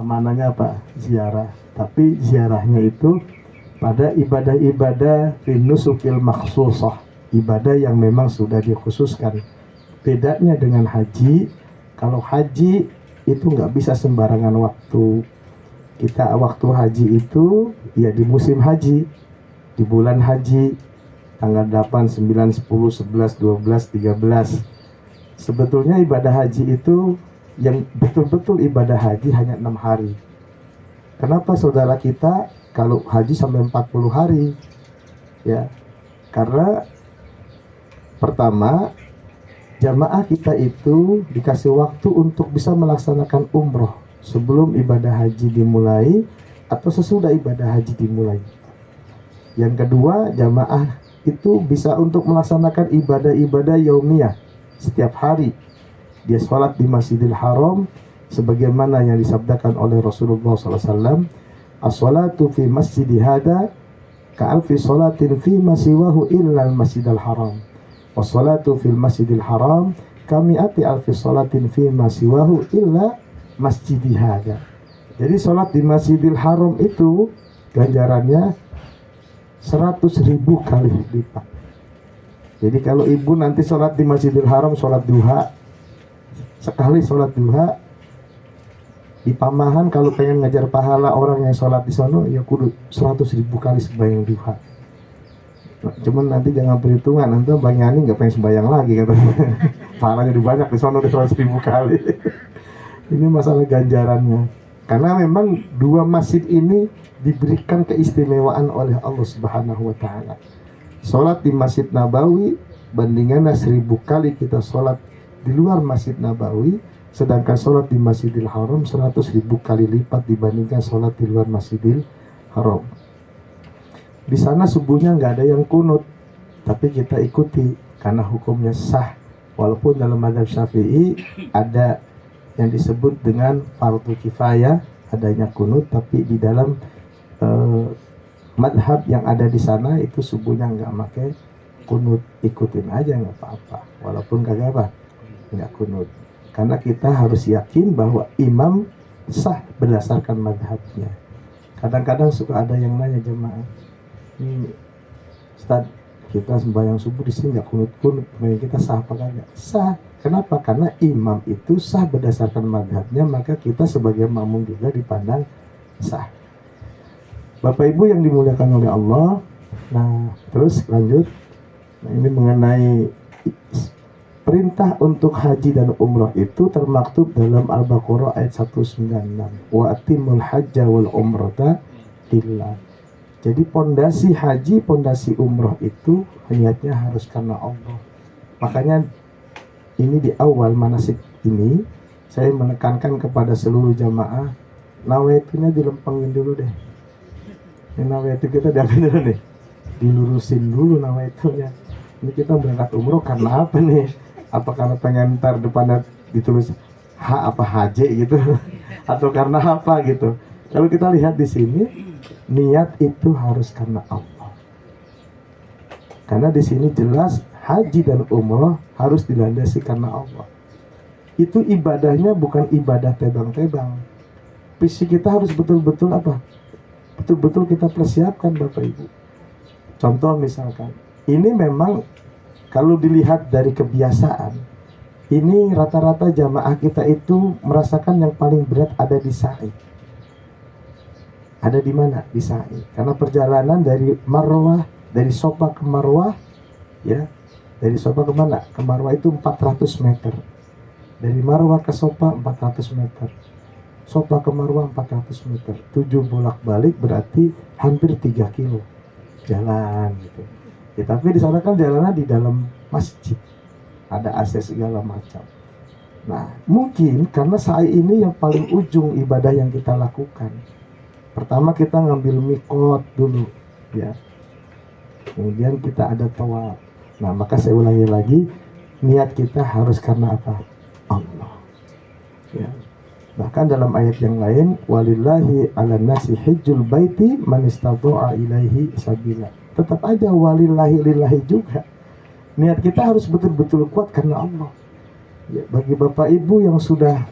Mananya apa? Ziarah. Tapi ziarahnya itu pada ibadah-ibadah finusukil makhsusah, ibadah yang memang sudah dikhususkan. Bedanya dengan haji, kalau haji itu nggak bisa sembarangan waktu. Kita waktu haji itu ya di musim haji, di bulan haji, tanggal 8, 9, 10, 11, 12, 13. Sebetulnya ibadah haji itu yang betul-betul ibadah haji hanya 6 hari. Kenapa saudara kita kalau haji sampai 40 hari? Ya, karena pertama, jamaah kita itu dikasih waktu untuk bisa melaksanakan umroh sebelum ibadah haji dimulai atau sesudah ibadah haji dimulai. Yang kedua, jamaah itu bisa untuk melaksanakan ibadah-ibadah yaumiyah setiap hari. Dia sholat di Masjidil Haram sebagaimana yang disabdakan oleh Rasulullah SAW, as-salatu fi masjidi hada ka'alfi salatin fi masiwahu illa al-masjidil haram, was-salatu fil masjidil haram kami'ati alfi salatin fi masiwahu illa masjidi hada. Jadi sholat di Masjidil Haram itu ganjarannya 100.000 kali lipat. Jadi kalau ibu nanti sholat di Masjidil Haram, sholat duha, sekali sholat duha di Pamahan, kalau pengen ngejar pahala orang yang sholat di sono, ya kudu 100.000 kali sembahyang duha. Cuman nanti jangan perhitungan, nanti Bang Yani nggak pengen sembahyang lagi katanya. Pahalanya udah banyak di sono, di 100.000 kali. Ini masalah ganjarannya. Karena memang dua masjid ini diberikan keistimewaan oleh Allah Subhanahu wa Ta'ala. Sholat di Masjid Nabawi bandingannya 1.000 kali kita sholat di luar Masjid Nabawi, sedangkan sholat di Masjidil Haram 100.000 kali lipat dibandingkan sholat di luar Masjidil Haram. Di sana subuhnya nggak ada yang kunut, tapi kita ikuti karena hukumnya sah. Walaupun dalam mazhab Syafi'i ada yang disebut dengan fardu kifayah, adanya kunut, tapi di dalam madhab yang ada di sana itu subuhnya nggak pakai kunut, ikutin aja nggak apa-apa, walaupun kagak apa, nggak kunut. Karena kita harus yakin bahwa imam sah berdasarkan madhabnya. Kadang-kadang suka ada yang nanya jemaah, ini Ustaz, kita sembahyang subuh di sini nggak kunut-kunut, kita sah apa kagak? Sah. Kenapa? Karena imam itu sah berdasarkan madhabnya, maka kita sebagai makmum juga dipandang sah. Bapak Ibu yang dimuliakan oleh Allah. Nah, terus lanjut. Nah, ini mengenai perintah untuk haji dan umrah itu termaktub dalam Al-Baqarah ayat 196. Wa atimul hajja wal umrata lillah. Jadi pondasi haji, pondasi umrah itu niatnya harus karena Allah. Makanya ini di awal manasik ini saya menekankan kepada seluruh jamaah, nawaitunya dilempengin dulu deh. Ini nawaitu kita diapain dulu nih? Dilurusin dulu nawaitunya. Ini kita berangkat umroh karena apa nih? Apa karena pengen ntar depannya ditulis H apa HJ gitu? Atau karena apa gitu? Kalau kita lihat di sini, niat itu harus karena Allah. Karena di sini jelas haji dan umroh harus dilandasi karena Allah. Itu ibadahnya bukan ibadah tebang-tebang. Fisik kita harus betul-betul apa? Betul-betul kita persiapkan Bapak Ibu. Contoh misalkan, ini memang kalau dilihat dari kebiasaan, ini rata-rata jamaah kita itu merasakan yang paling berat ada di sa'i. Ada di mana? Di sa'i. Karena perjalanan dari Marwah, dari Sofa ke Marwah, ya, dari Sofa ke mana? Ke Marwah itu 400 meter. Dari Marwah ke Sofa 400 meter. Sofa ke Marwah 400 meter. 7 bolak-balik berarti hampir 3 kilo jalan gitu. Ya, tapi di sana kan jalannya di dalam masjid, ada AC segala macam. Nah, mungkin karena sa'i ini yang paling ujung ibadah yang kita lakukan. Pertama kita ngambil mikot dulu, ya. Kemudian kita ada tawaf. Nah, maka saya ulangi lagi, niat kita harus karena apa? Allah. Ya. Bahkan dalam ayat yang lain, walillahi ala nasi hijjul baiti man istata'a ilaihi sabila. Tetap aja walillahi lillahi juga. Niat kita harus betul-betul kuat karena Allah. Ya, bagi Bapak Ibu yang sudah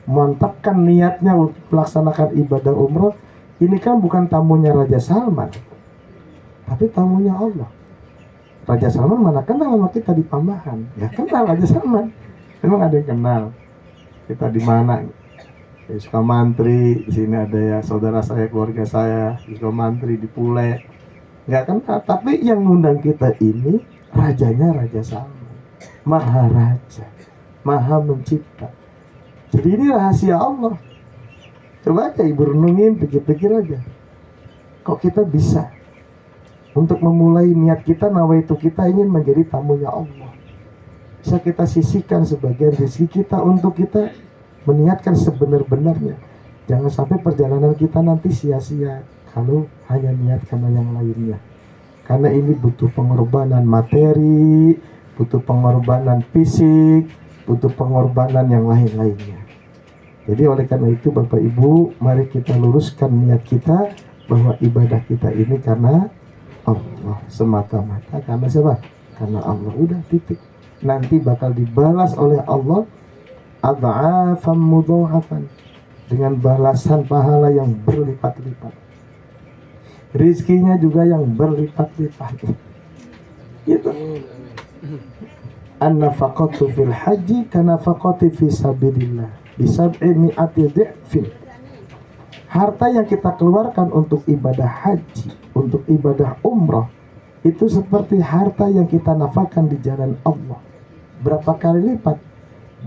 mantapkan niatnya untuk melaksanakan ibadah umroh. Ini kan bukan tamunya Raja Salman, tapi tamunya Allah. Raja Salman mana kenal sama kita di Pambahan? Ya kenal Raja Salman. Memang ada yang kenal kita di mana? Di Sukamantri, di sini ada ya saudara saya, keluarga saya di Sukamantri, di Pule. Nggak kenal, tapi yang ngundang kita ini rajanya Raja Salman, Maharaja, Maha Mencipta. Jadi ini rahasia Allah. Coba aja ibu renungin, pikir-pikir aja. Kok kita bisa untuk memulai niat kita, nawaitu kita ingin menjadi tamunya Allah. Bisa kita sisihkan sebagian rezeki kita untuk kita meniatkan sebenar-benarnya. Jangan sampai perjalanan kita nanti sia-sia kalau hanya niat karena yang lainnya. Karena ini butuh pengorbanan materi, butuh pengorbanan fisik, butuh pengorbanan yang lain-lainnya. Jadi oleh karena itu Bapak Ibu, mari kita luruskan niat kita bahwa ibadah kita ini karena Allah semata-mata. Karena siapa? Karena Allah. Udah, titik. Nanti bakal dibalas oleh Allah adha'afan mudha'afan, dengan balasan pahala yang berlipat-lipat. Rizkinya juga yang berlipat-lipat. Gitu. An-nafaqatu fil haji kanafaqati fi sabilillah bisab'i mi'ati dhi'fin. Harta yang kita keluarkan untuk ibadah haji, untuk ibadah umrah, itu seperti harta yang kita nafkahkan di jalan Allah. Berapa kali lipat?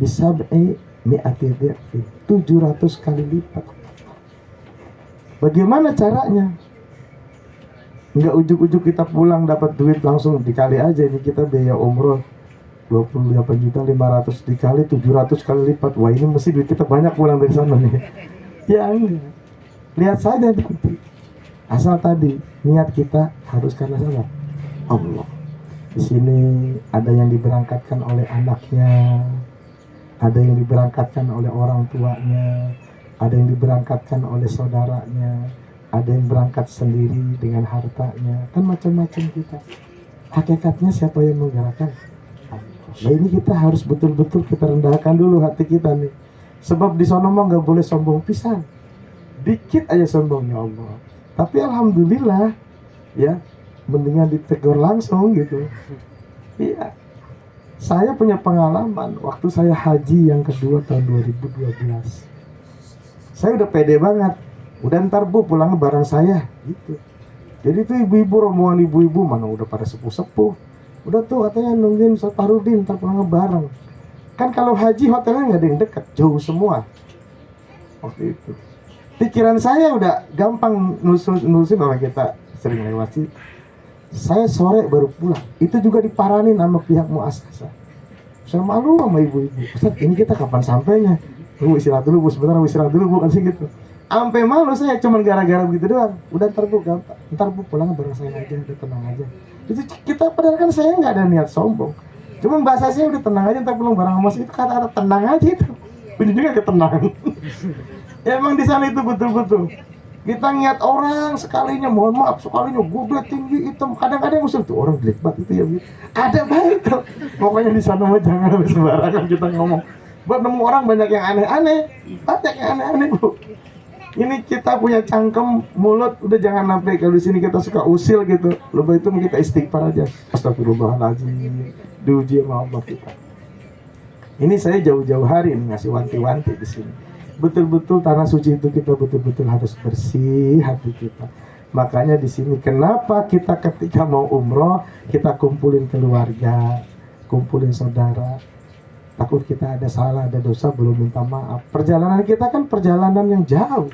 Bisab'i mi'ati dhi'fin, 700 kali lipat. Bagaimana caranya? Enggak ujuk-ujuk kita pulang dapat duit langsung dikali aja. Ini kita biaya umroh 28.500.000 dikali 700 kali lipat. Wah, ini mesti duit kita banyak pulang dari sana nih. Ya enggak. Lihat saja nanti. Asal tadi niat kita harus karena siapa? Allah. Di sini ada yang diberangkatkan oleh anaknya, ada yang diberangkatkan oleh orang tuanya, ada yang diberangkatkan oleh saudaranya, ada yang berangkat sendiri dengan hartanya. Kan macam-macam kita. Hakikatnya siapa yang menggerakkan? Nah ini kita harus betul-betul kita rendahkan dulu hati kita nih. Sebab di sono mah nggak boleh sombong pisan. Dikit aja sombongnya Allah. Tapi alhamdulillah ya, mendingan ditegur langsung gitu. Iya. Saya punya pengalaman waktu saya haji yang kedua tahun 2012. Saya udah pede banget. Udah ntar Bu pulang bareng saya gitu. Jadi tuh ibu-ibu, rombongan ibu-ibu mana udah pada sepuh-sepuh. Udah tuh katanya nungguin Ustaz Farudin ntar pulang bareng. Kan kalau haji hotelnya nggak ada yang dekat, jauh semua. Waktu itu pikiran saya udah gampang nusin orang kita sering lewati. Saya sore baru pulang. Itu juga diparanin sama pihak muasasah. Saya malu sama ibu-ibu. Ustaz ini kita kapan sampainya? Bu istirahat dulu Bu, sebentar Bu istirahat dulu Bu, kan sih gitu. Sampai malu saya cuman gara-gara begitu doang. Udah ntar Bu gampang. Ntar Bu pulang bareng saya aja, udah tenang aja. Itu kita padahal kan saya nggak ada niat sombong. Cuma bahasa saya udah tenang aja, ntar pulang bareng sama itu kata-kata tenang aja itu. Ini juga ketenangan. Ya, emang di sana itu betul-betul. Kita niat orang sekalinya, mohon maaf sekalinya gede tinggi hitam, kadang-kadang usul tuh orang jelek banget itu ya. Ada banget tuh. Pokoknya di sana mah jangan sembarangan kita ngomong. Buat nemu orang banyak yang aneh-aneh, banyak yang aneh-aneh Bu. Ini kita punya cangkem mulut, udah jangan sampai kalau di sini kita suka usil gitu. Lebih itu kita istighfar aja. Astagfirullahaladzim, diuji sama Allah kita. Ini saya jauh-jauh hari ngasih wanti-wanti di sini. Betul-betul tanah suci itu kita betul-betul harus bersih hati kita. Makanya di sini kenapa kita ketika mau umroh kita kumpulin keluarga, kumpulin saudara. Takut kita ada salah, ada dosa, belum minta maaf. Perjalanan kita kan perjalanan yang jauh.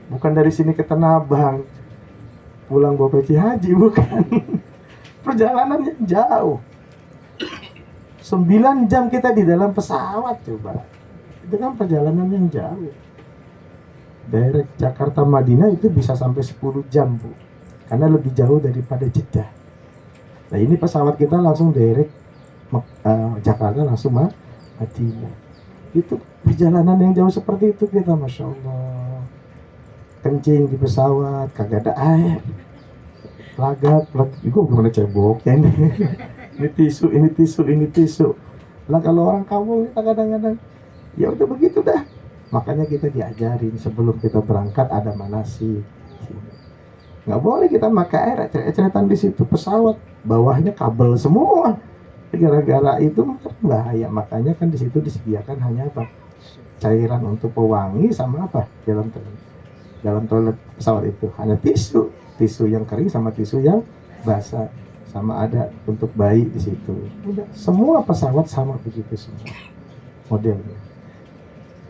Bukan dari sini ke Tanah Abang pulang bawa peci haji, bukan. Perjalanan yang jauh. 9 jam kita di dalam pesawat coba. Itu kan perjalanan yang jauh. Direct Jakarta Madinah itu bisa sampai 10 jam Bu, karena lebih jauh daripada Jeddah. Nah ini pesawat kita langsung direct Jakarta langsung Madinah. Itu perjalanan yang jauh seperti itu kita, Masya Allah. Kencing di pesawat, kagak ada air, lagak, itu gimana cebok ya ini. Ini tisu. Lah kalau orang kampung kita kadang-kadang ya udah begitu dah. Makanya kita diajarin sebelum kita berangkat ada manasik. Nggak boleh kita pakai air ecet-ecetan di situ pesawat, bawahnya kabel semua. Gara-gara itu bahaya. Makanya kan di situ disediakan hanya apa? Cairan untuk pewangi sama apa? Dalam toilet pesawat itu hanya tisu yang kering sama tisu yang basah, sama ada untuk bayi di situ. Udah, semua pesawat sama begitu semua modelnya.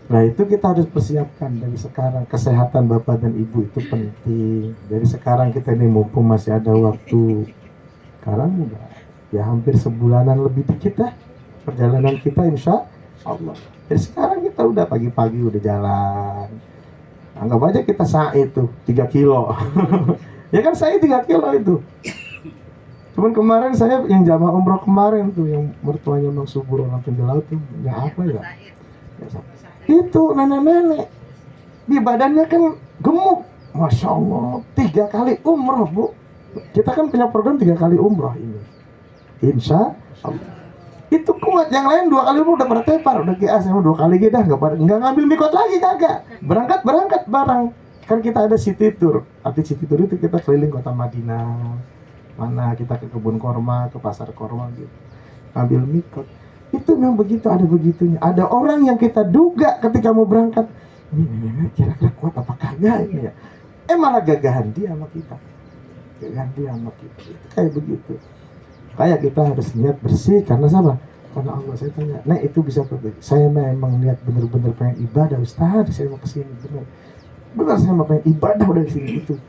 Nah itu kita harus persiapkan dari sekarang. Kesehatan bapak dan ibu itu penting. Dari sekarang kita ini mumpung masih ada waktu. Sekarang udah ya hampir sebulanan lebih dikit dah perjalanan kita insya Allah. Jadi sekarang kita udah pagi-pagi udah jalan. Anggap aja kita sa'i itu 3 kilo. Ya kan saya 3 kilo itu. Cuman kemarin saya yang jamaah umroh kemarin tuh, yang mertuanya Mang Subur orang penjelau tuh, ya apa ya? Itu nenek-nenek di badannya kan gemuk, masya Allah, 3 kali umroh bu. Kita kan punya program 3 kali umroh ini, insya Allah. Itu kuat, yang lain 2 kali umroh udah pada tepar, udah GA sama 2 kali geda, nggak ngambil mikot lagi kagak. Berangkat bareng. Kan kita ada city tour. Arti city tour itu kita keliling kota Madinah, mana kita ke kebun korma, ke pasar korma gitu, ambil mikot. Itu memang begitu, ada begitunya. Ada orang yang kita duga ketika mau berangkat, ini kira-kira kuat apa kagak ini ya. Malah gagahan dia sama kita. Itu kayak begitu. Kayak kita harus niat bersih karena sama. Karena Allah, saya tanya, nah itu bisa berbeda. Saya memang niat bener-bener pengen ibadah, Ustaz, saya mau kesini bener saya mau pengen ibadah dari sini itu.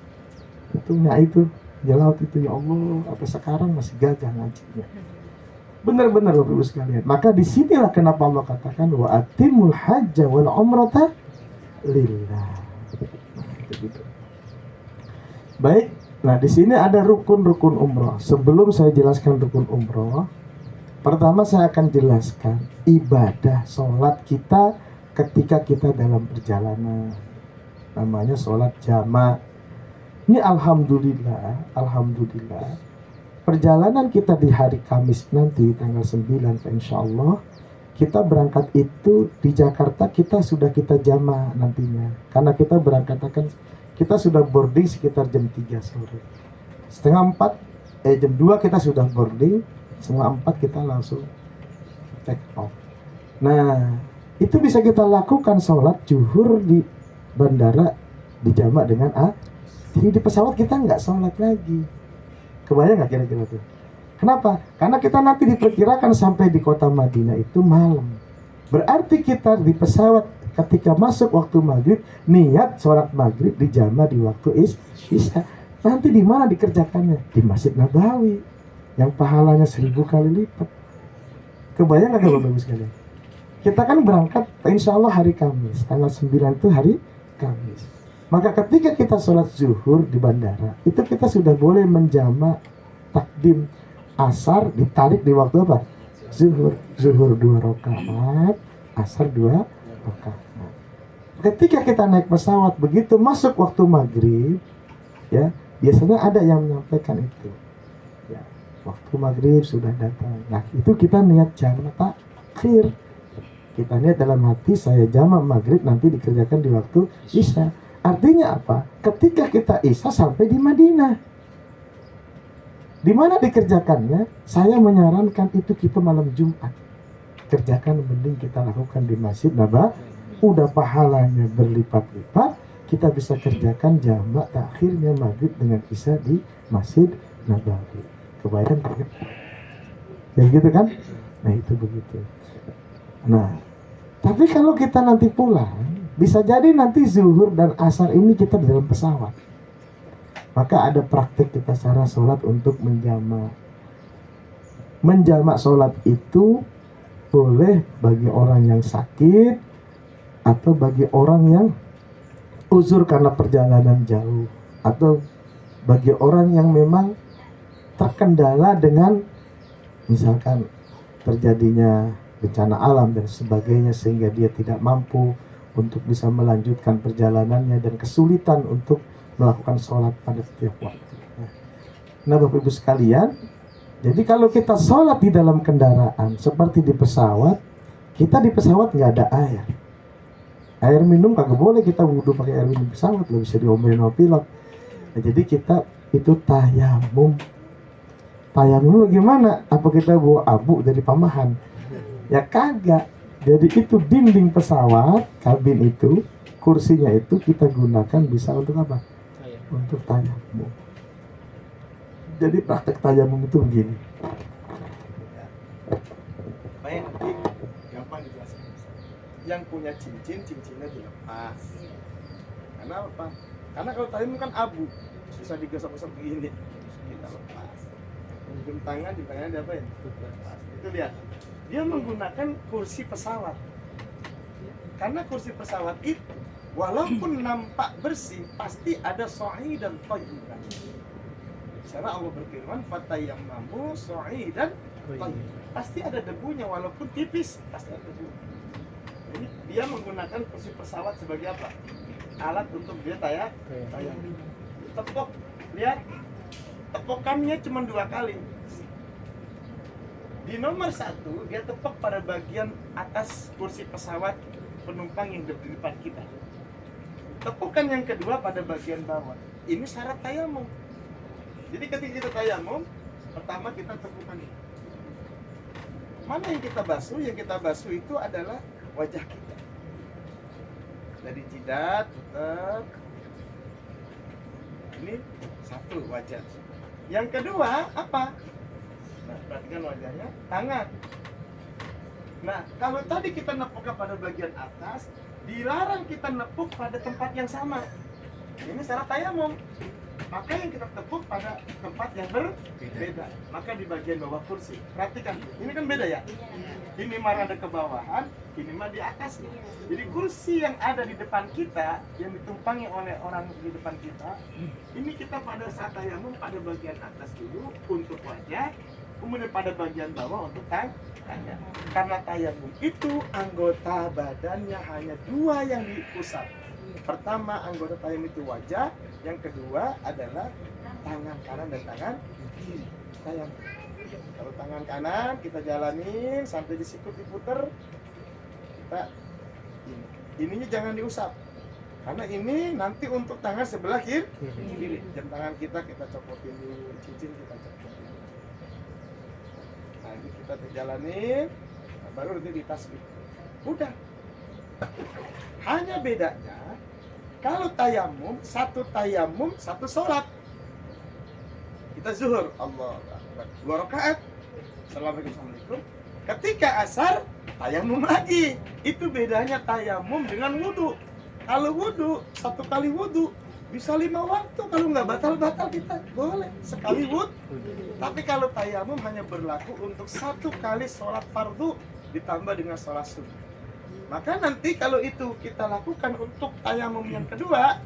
Ya laut itu ya Allah, sampai sekarang masih gagah ngajinya. Benar-benar Bapak Ibu sekalian. Maka disinilah kenapa Allah katakan wa atimul hajja wal umrata lillah. Begitu. Baik. Nah di sini ada rukun-rukun umroh. Sebelum saya jelaskan rukun umroh, pertama saya akan jelaskan ibadah sholat kita ketika kita dalam perjalanan. Namanya sholat jama'. Ini alhamdulillah. Perjalanan kita di hari Kamis nanti tanggal 9 insya Allah kita berangkat itu di Jakarta kita jama nantinya. Karena kita berangkat kita sudah boarding sekitar jam 3 sore. Jam 2 kita sudah boarding, 3:30 kita langsung take off. Nah, itu bisa kita lakukan sholat zuhur di bandara di jama dengan Jadi di pesawat kita nggak sholat lagi. Kebayang nggak kira-kira tuh? Kenapa? Karena kita nanti diperkirakan sampai di kota Madinah itu malam. Berarti kita di pesawat ketika masuk waktu maghrib, niat sholat maghrib di jama di waktu isya. Nanti di mana dikerjakannya? Di Masjid Nabawi, yang pahalanya 1000 kali lipat. Kebayang nggak Bapak Ibu sekalian? Kita kan berangkat insya Allah hari Kamis, tanggal 9 itu hari Kamis. Maka ketika kita sholat zuhur di bandara, itu kita sudah boleh menjama takdim asar ditarik di waktu apa? Zuhur 2 rakaat, asar 2 rakaat. Ketika kita naik pesawat, begitu masuk waktu maghrib, ya biasanya ada yang menyampaikan itu. Ya, waktu maghrib sudah datang. Nah itu kita niat jama takhir. Kita niat dalam hati saya jama maghrib nanti dikerjakan di waktu isya. Artinya apa? Ketika kita isya sampai di Madinah. Di mana dikerjakannya? Saya menyarankan itu kita malam Jumat. Kerjakan mending kita lakukan di Masjid Nabawi. Udah pahalanya berlipat-lipat. Kita bisa kerjakan jamak takhirnya maghrib dengan isya di Masjid Nabawi. Kebayang kan? Ya gitu kan? Nah itu begitu. Nah, tapi kalau kita nanti pulang, bisa jadi nanti zuhur dan asar ini kita di dalam pesawat. Maka ada praktik kita cara sholat untuk menjamak. Menjamak sholat itu boleh bagi orang yang sakit atau bagi orang yang uzur karena perjalanan jauh, atau bagi orang yang memang terkendala dengan misalkan terjadinya bencana alam dan sebagainya sehingga dia tidak mampu untuk bisa melanjutkan perjalanannya dan kesulitan untuk melakukan sholat pada setiap waktu. Nah Bapak Ibu sekalian, jadi kalau kita sholat di dalam kendaraan seperti di pesawat, kita di pesawat nggak ada air. Air minum kagak boleh kita wudhu pakai air minum pesawat, nggak bisa diomelin sama pilot. Nah, jadi kita itu tayamum. Tayamum gimana? Apa kita bawa abu dari Pamahan? Ya kagak. Jadi itu dinding pesawat, kabin itu, kursinya itu kita gunakan bisa untuk apa? Untuk tayamum. Jadi praktek tayamum itu begini. Baik, nanti gampang dijelasin. Yang punya cincin, cincinnya dilepas. Karena apa? Karena kalau tayamum kan abu, susah digosok-gosok begini. Kita lepas. Jam tangan, di tangannya diapain? Lepas. Itu lihat. Dia menggunakan kursi pesawat. Karena kursi pesawat itu walaupun nampak bersih, pasti ada so'i dan thayyiban. Karena Allah berfirman, "Fatayammamu so'idan thayyiban." Pasti ada debunya walaupun tipis, pasti ada debu. Jadi dia menggunakan kursi pesawat sebagai apa? Alat untuk dia tayamum. Tepuk, lihat. Tepukannya cuma 2 kali. Di nomor 1 dia tepuk pada bagian atas kursi pesawat penumpang yang di depan kita. Tepukan yang kedua pada bagian bawah. Ini syarat tayamum. Jadi ketika kita tayamum, pertama kita tepukan ini. Mana yang kita basuh? Yang kita basuh itu adalah wajah kita. Dari jidat, putar. Ini 1 wajah. Yang kedua apa? Nah, perhatikan wajahnya, tangan. Nah, kalau tadi kita nepuk pada bagian atas, dilarang kita nepuk pada tempat yang sama. Ini syarat tayamum. Maka yang kita tepuk pada tempat yang berbeda. Maka di bagian bawah kursi. Perhatikan, ini kan beda ya? Ini mah ada ke bawahan, ini mah di atas. Jadi kursi yang ada di depan kita, yang ditumpangi oleh orang di depan kita, ini kita pada saat tayamum pada bagian atas dulu untuk wajah, kemudian pada bagian bawah untuk tangan. Karena tayamum itu anggota badannya hanya 2 yang diusap. Pertama anggota tayamum itu wajah, yang kedua adalah tangan kanan dan tangan kiri. Tayamum. Kalau tangan kanan kita jalanin sampai di sikut diputer, kita ininya jangan diusap. Karena ini nanti untuk tangan sebelah kiri. Jam tangan kita copotin dulu, cincin kita copotin. Nah, ini kita terjalanin, baru nanti ditasbih. Udah. Hanya bedanya kalau tayamum, 1 sholat. Kita zuhur, Allah Akbar, 2 rakaat. Assalamualaikum. Ketika asar, tayamum lagi. Itu bedanya tayamum dengan wudhu. Kalau wudhu, 1 kali wudhu bisa 5 waktu. Kalau nggak batal-batal kita boleh sekali wudhu. Tapi kalau tayamum hanya berlaku untuk 1 kali sholat fardu ditambah dengan sholat sunnah. Maka nanti kalau itu kita lakukan untuk tayamum yang kedua,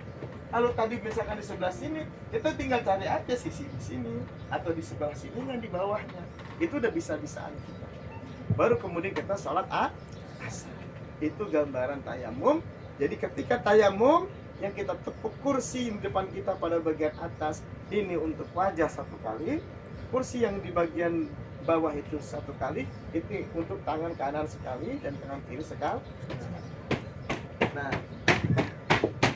kalau tadi misalkan di sebelah sini, kita tinggal cari aja sisi di sini atau di sebelah sini yang di bawahnya. Itu udah bisa-bisaan kita. Baru kemudian kita sholat asar. Itu gambaran tayamum. Jadi ketika tayamum yang kita tepuk kursi di depan kita pada bagian atas, ini untuk wajah 1 kali, kursi yang di bagian bawah itu 1 kali, itu untuk tangan kanan sekali dan tangan kiri sekali. Nah,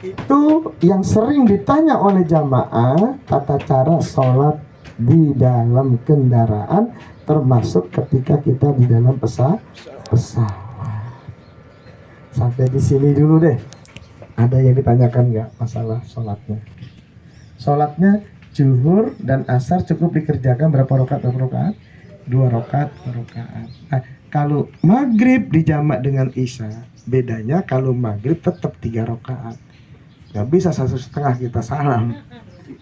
itu yang sering ditanya oleh jamaah, tata cara sholat di dalam kendaraan, termasuk ketika kita di dalam pesawat. Sampai di sini dulu deh. Ada yang ditanyakan nggak masalah sholatnya? Sholatnya zuhur dan asar cukup dikerjakan berapa rakaat? 2 rakaat. Nah, kalau maghrib dijamak dengan isya, bedanya kalau maghrib tetap 3 rakaat. Gak bisa 1,5 kita salam.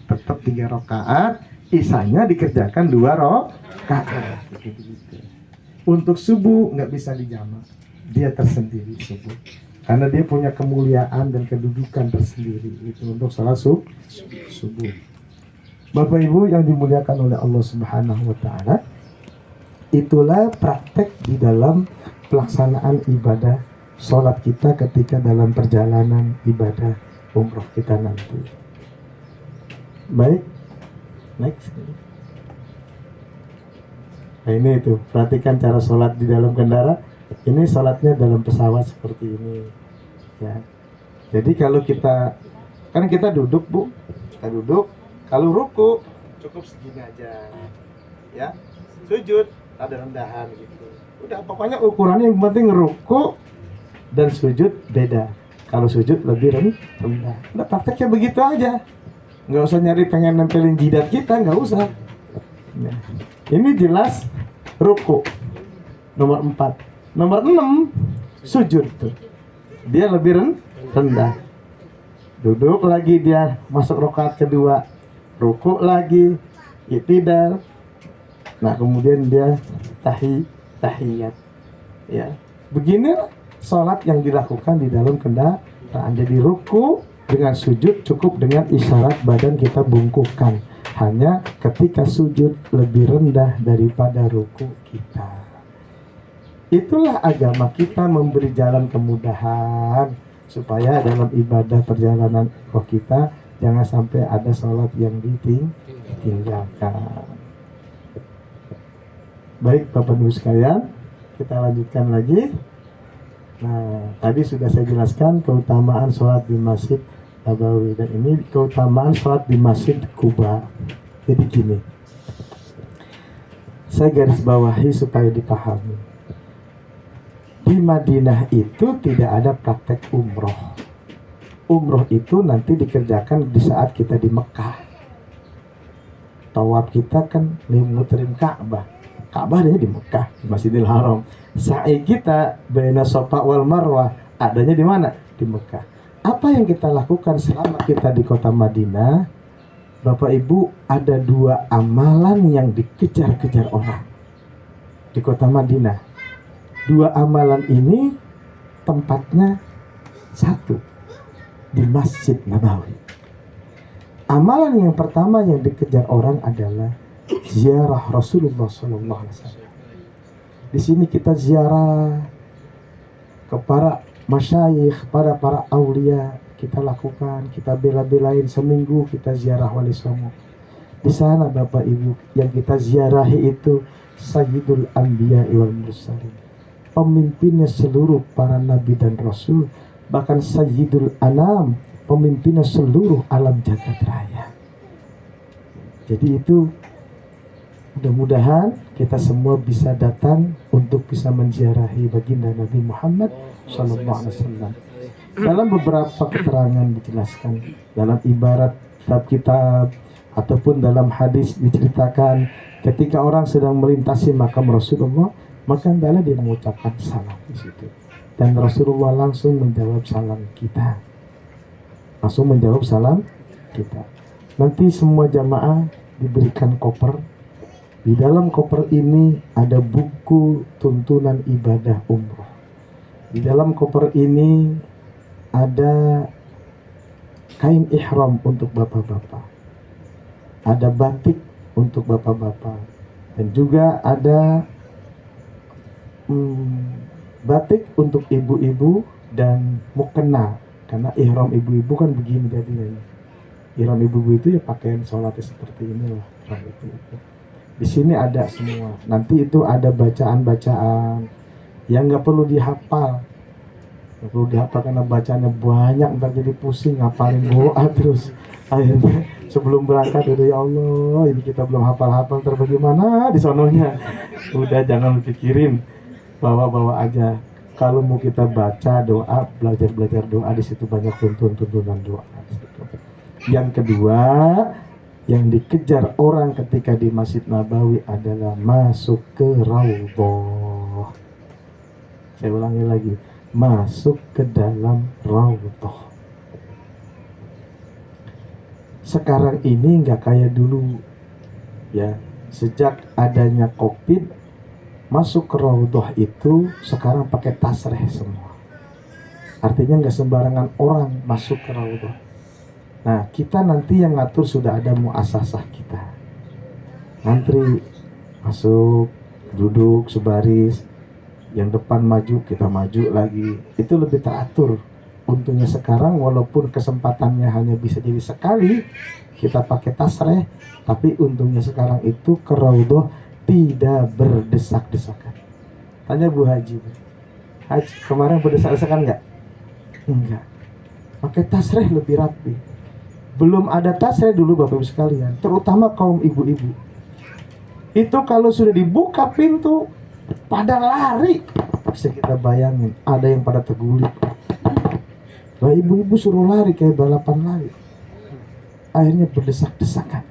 Tetap 3 rakaat. Isyanya dikerjakan 2 rakaat. Untuk subuh nggak bisa dijamak. Dia tersendiri subuh. Karena dia punya kemuliaan dan kedudukan tersendiri. Itu untuk salat subuh. Bapak Ibu yang dimuliakan oleh Allah Subhanahu wa taala, itulah praktek di dalam pelaksanaan ibadah sholat kita ketika dalam perjalanan ibadah umroh kita nanti. Baik, next. Nah ini itu, perhatikan cara sholat di dalam kendaraan. Ini sholatnya dalam pesawat seperti ini, ya. Jadi kalau kita, kan kita duduk Bu, kita duduk, kalau ruku cukup segini aja, ya. Sujud ada rendahan gitu. Udah pokoknya ukurannya yang penting ruku dan sujud beda. Kalau sujud lebih rendah. Udah prakteknya begitu aja. Nggak usah nyari pengen nempelin jidat kita, nggak usah. Nah, ini jelas ruku nomor 4. Nomor 6 sujud tuh. Dia lebih rendah. Duduk lagi dia masuk rakaat kedua, ruku lagi, i'tidal. Nah kemudian dia tahiyat. Ya, beginilah sholat yang dilakukan di dalam kendaraan. Jadi ruku dengan sujud cukup dengan isyarat badan kita bungkukkan. Hanya ketika sujud lebih rendah daripada ruku kita. Itulah agama kita memberi jalan kemudahan supaya dalam ibadah perjalanan roh kita jangan sampai ada sholat yang ditinggalkan. Baik Bapak Ibu sekalian, kita lanjutkan lagi. Nah, tadi sudah saya jelaskan keutamaan sholat di Masjid Nabawi, dan ini keutamaan sholat di Masjid Kuba. Jadi gini, saya garis bawahi supaya dipahami. Di Madinah itu tidak ada praktek umroh. Umroh itu nanti dikerjakan di saat kita di Mekah. Tawaf kita kan muterin Ka'bah. Ka'bah adanya di Mekah, di Masjidil Haram. Sa'i kita baina Safa wal Marwah adanya di mana? Di Mekah. Apa yang kita lakukan selama kita di kota Madinah? Bapak Ibu, ada 2 amalan yang dikejar-kejar orang di kota Madinah. 2 amalan ini tempatnya satu di Masjid Nabawi. Amalan yang pertama yang dikejar orang adalah ziarah Rasulullah SAW. Di sini kita ziarah kepada masyayikh, kepada para aulia, kita lakukan, kita bela-belain seminggu kita ziarah Wali Songo. Di sana Bapak Ibu yang kita ziarahi itu Sayyidul Anbiya wal Mursalin, pemimpinnya seluruh para nabi dan rasul, bahkan Sayyidul Anam, pemimpinnya seluruh alam jagat raya. Jadi itu mudah-mudahan kita semua bisa datang untuk bisa menziarahi baginda Nabi Muhammad SAW. Dalam beberapa keterangan dijelaskan, dalam ibarat kitab ataupun dalam hadis diceritakan, ketika orang sedang melintasi makam Rasulullah, maka hendaklah dia mengucapkan salam di situ. Dan Rasulullah langsung menjawab salam kita. Langsung menjawab salam kita. Nanti semua jamaah diberikan koper. Di dalam koper ini ada buku tuntunan ibadah umroh. Di dalam koper ini ada kain ihram untuk bapak-bapak. Ada batik untuk bapak-bapak. Dan juga ada batik untuk ibu-ibu dan mukena, karena ihram ibu-ibu kan begini jadinya. Ihram ibu-ibu itu ya pakaian sholatnya seperti ini lah. Di sini ada semua. Nanti itu ada bacaan-bacaan yang nggak perlu dihafal. Nggak perlu dihafal karena bacaannya banyak, ntar jadi pusing ngapalin doa terus. Akhirnya sebelum berangkat itu, ya Allah ini kita belum hafal-hafal, ntar bagaimana di sononya. Udah jangan pikirin, bawa-bawa aja. Kalau mau kita baca doa, belajar doa, di situ banyak tuntunan doa. Yang kedua, yang dikejar orang ketika di Masjid Nabawi adalah masuk ke Raudhah. Saya ulangi lagi, masuk ke dalam Raudhah. Sekarang ini nggak kayak dulu, ya. Sejak adanya COVID, masuk ke Raudhah itu sekarang pakai tasreh semua. Artinya nggak sembarangan orang masuk ke Raudhah. Nah, kita nanti yang ngatur sudah ada muasasah kita. Ngantri, masuk, duduk sebaris, yang depan maju, kita maju lagi. Itu lebih teratur. Untungnya sekarang walaupun kesempatannya hanya bisa jadi sekali, kita pakai tasreh, tapi untungnya sekarang itu ke Raudhah tidak berdesak-desakan. Tanya Bu Haji. Haji, kemarin berdesak-desakan enggak? Enggak. pakai tasreh lebih rapi. Belum ada tasreh dulu Bapak Ibu sekalian, terutama kaum ibu-ibu. Itu kalau sudah dibuka pintu, pada lari. Bisa kita bayangin, ada yang pada terguling. Lah ibu-ibu suruh lari kayak balapan lari. Akhirnya berdesak-desakan.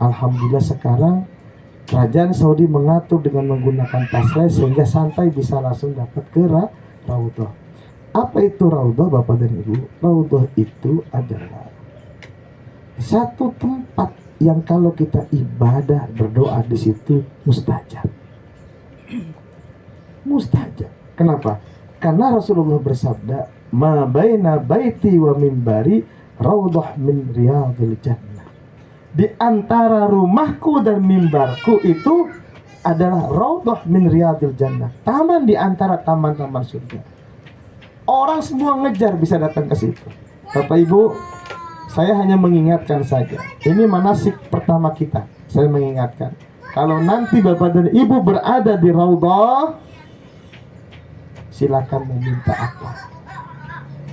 Alhamdulillah sekarang kerajaan Saudi mengatur dengan menggunakan tasreh sehingga santai bisa langsung dapat ke raudhah. Apa itu raudhah Bapak dan Ibu? Raudhah itu adalah satu tempat yang kalau kita ibadah berdoa di situ mustajab. Mustajab. Kenapa? Karena Rasulullah bersabda, "Ma baina baiti wa mimbari raudhah min riyadil jannah." Di antara rumahku dan mimbarku itu adalah raudhah min riyadil jannah, taman di antara taman-taman surga. Orang semua ngejar bisa datang ke situ. Bapak Ibu, saya hanya mengingatkan saja. Ini manasik pertama kita. Saya mengingatkan, kalau nanti Bapak dan Ibu berada di raudhah, silakan meminta apa.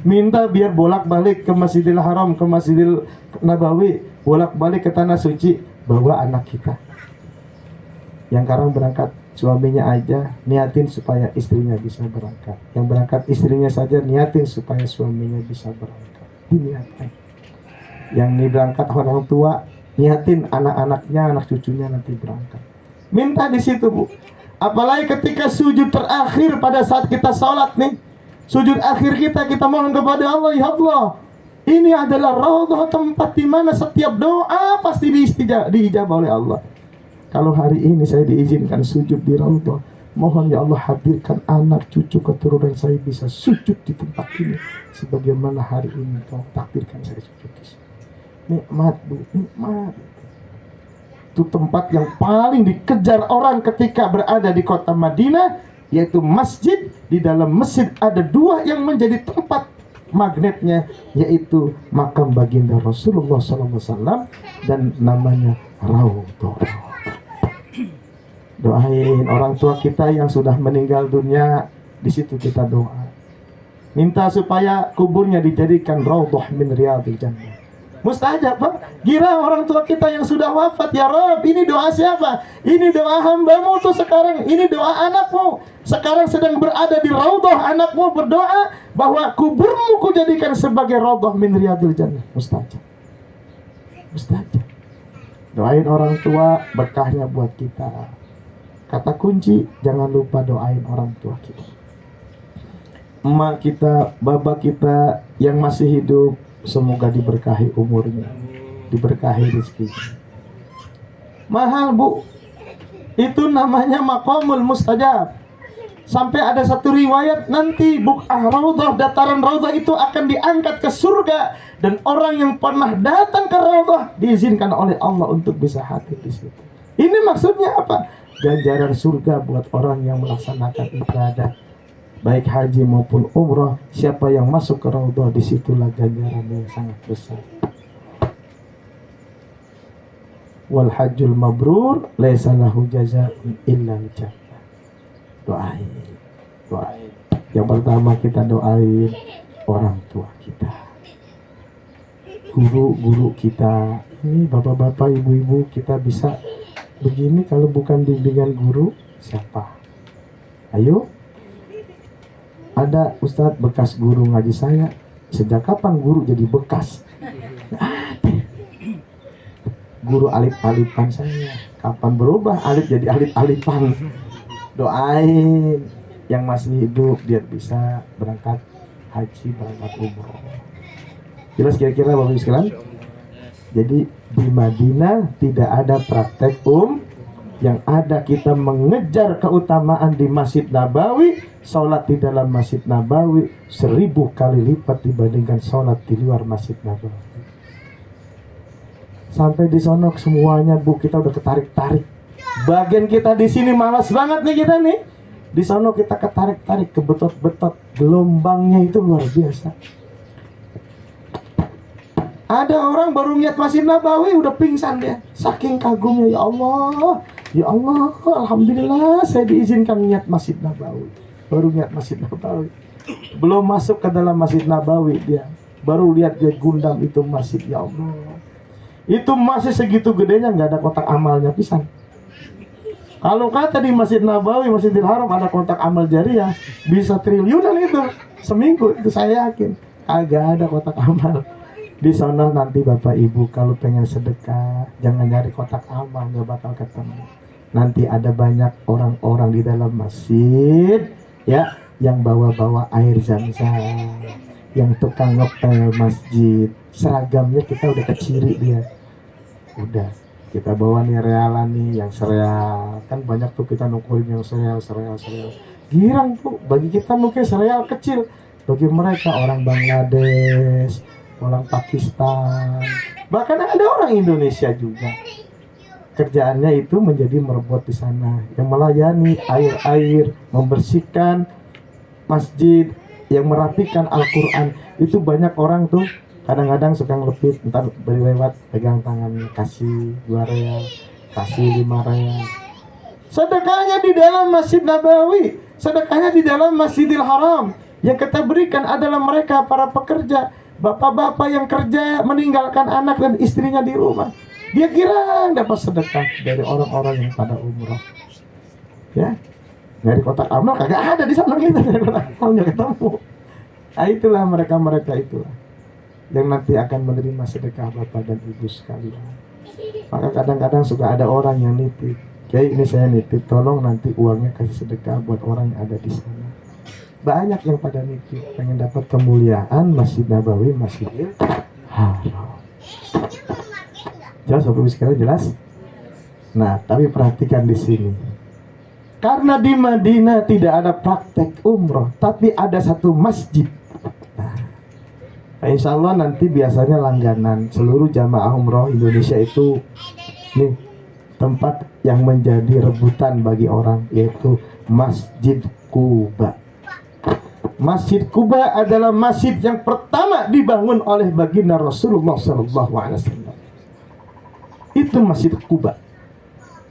Minta biar bolak-balik ke Masjidil Haram, ke Masjidil Nabawi, bolak-balik ke tanah suci, bawa anak kita. Yang sekarang berangkat suaminya aja, niatin supaya istrinya bisa berangkat. Yang berangkat istrinya saja, niatin supaya suaminya bisa berangkat. Diniatkan. Yang ini berangkat orang tua, niatin anak-anaknya, anak cucunya nanti berangkat. Minta di situ, Bu. Apalagi ketika sujud terakhir pada saat kita sholat nih, sujud akhir kita mohon kepada Allah, ya Allah, ini adalah raudhah, tempat di mana setiap doa pasti diijabah oleh Allah. Kalau hari ini saya diizinkan sujud di raudhah, mohon ya Allah hadirkan anak cucu keturunan saya bisa sujud di tempat ini, sebagaimana hari ini Kau takdirkan saya sujud di sini. Nikmat, Bu, nikmat. Itu tempat yang paling dikejar orang ketika berada di kota Madinah, yaitu masjid. Di dalam masjid ada dua yang menjadi tempat magnetnya, yaitu makam baginda Rasulullah SAW dan namanya raudhah. Doain orang tua kita yang sudah meninggal dunia, di situ kita doa. Minta supaya kuburnya dijadikan raudhah min riyadil jannah. Mustajab, Pak. Kira orang tua kita yang sudah wafat, ya Rabb, ini doa siapa? Ini doa hambamu tuh sekarang. Ini doa anakmu. Sekarang sedang berada di raudhah, anakmu berdoa bahwa kuburmu ku jadikan sebagai raudhah min riyadil jannah. Mustajab. Mustajab. Doain orang tua, berkahnya buat kita. Kata kunci, jangan lupa doain orang tua kita. Emak kita, bapak kita yang masih hidup, semoga diberkahi umurnya, diberkahi rezekinya. Mahal, Bu. Itu namanya maqamul mustajab. Sampai ada satu riwayat nanti raudhah, dataran raudhah itu akan diangkat ke surga, dan orang yang pernah datang ke raudhah diizinkan oleh Allah untuk bisa hadir di situ. Ini maksudnya apa? Ganjaran surga buat orang yang melaksanakan ibadah, baik haji maupun umrah. Siapa yang masuk ke raudhah, disitulah ganjaran yang sangat besar. Wal hajjul mabrur laisa lahu jazaa'un illa al-jannah. Doain. Yang pertama kita doain orang tua kita, guru-guru kita. Ini bapak-bapak, ibu-ibu, kita bisa begini kalau bukan bimbingan guru siapa? Ayo. Ada ustadz bekas guru ngaji saya. Sejak kapan guru jadi bekas? Guru alif-alifan saya. Kapan berubah alif jadi alif-alifan? Doain yang masih hidup biar bisa berangkat haji, berangkat umroh. Jelas kira-kira Bapak Ibu sekalian? Jadi di Madinah tidak ada praktek yang ada kita mengejar keutamaan di Masjid Nabawi. Sholat di dalam Masjid Nabawi 1000 kali lipat dibandingkan sholat di luar Masjid Nabawi. Sampai di sono semuanya, Bu, kita udah ketarik-tarik. Bagian kita di sini malas banget nih kita nih. Di sono kita ketarik-tarik, kebetot-betot. Gelombangnya itu luar biasa. Ada orang baru lihat Masjid Nabawi udah pingsan dia. Saking kagumnya, ya Allah, alhamdulillah saya diizinkan lihat Masjid Nabawi. Baru lihat Masjid Nabawi, belum masuk ke dalam Masjid Nabawi dia baru lihat dia gundam itu masjid, ya Allah. Itu masih segitu gedenya, nggak ada kotak amalnya pisan. Kalau kata di Masjid Nabawi, Masjidil Haram ada kotak amal jariah, bisa triliunan itu seminggu, itu saya yakin. Agak ada kotak amal. Di sana nanti Bapak Ibu kalau pengen sedekah, jangan nyari kotak amal, nggak bakal ketemu. Nanti ada banyak orang-orang di dalam masjid, ya, yang bawa-bawa air zam-zam, yang tukang ngepel masjid, seragamnya kita udah keciri dia. Udah, kita bawa nih realan nih, yang sereal. Kan banyak tuh kita nukurin yang sereal. Girang tuh, bagi kita mungkin sereal kecil. Bagi mereka orang Bangladesh, orang Pakistan, bahkan ada orang Indonesia juga. Kerjaannya itu menjadi merebut di sana, yang melayani air, membersihkan masjid, yang merapikan Al-Quran. Itu banyak orang tuh kadang-kadang suka ngelepit, ntar beri lewat, pegang tangannya, kasih 2 real, kasih 5 real. Sedekahnya di dalam Masjid Nabawi, sedekahnya di dalam Masjidil Haram. Yang kita berikan adalah mereka para pekerja, bapak-bapak yang kerja meninggalkan anak dan istrinya di rumah. Dia kira dapat sedekah dari orang-orang yang pada umroh. Ya, dari kotak amal kagak ada di sana kita, dari kotak amalnya ketemu. Nah, itulah mereka itulah yang nanti akan menerima sedekah Bapak dan Ibu sekalian. Maka kadang-kadang suka ada orang yang nitip, kayak ini saya nitip, tolong nanti uangnya kasih sedekah buat orang yang ada di sana. Banyak yang pada nitip, pengen dapat kemuliaan Masjid Nabawi, Masjidil Haram. Jelas Bapak Ibu sekalian, jelas? Nah, tapi perhatikan di sini. Karena di Madinah tidak ada praktek umroh, tapi ada satu masjid. Nah, insya Allah nanti biasanya langganan seluruh jamaah umroh Indonesia itu nih tempat yang menjadi rebutan bagi orang, yaitu Masjid Quba. Masjid Quba adalah masjid yang pertama dibangun oleh baginda Rasulullah SAW. Itu Masjid Quba.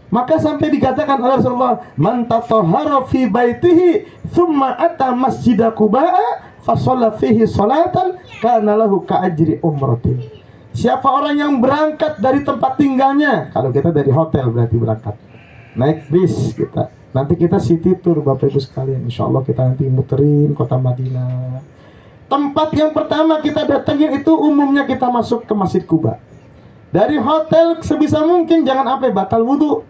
Maka sampai dikatakan oleh Rasulullah, man tatahhara fi baitihi thumma ata masjid Quba fa shalla fihi salatan kana lahu ka ajri umratin. Siapa orang yang berangkat dari tempat tinggalnya, kalau kita dari hotel berarti berangkat, naik bis kita. Nanti kita city tour Bapak Ibu sekalian. Insya Allah kita nanti muterin kota Madinah. Tempat yang pertama kita datangin itu umumnya kita masuk ke Masjid Quba. Dari hotel sebisa mungkin jangan sampai batal wudhu.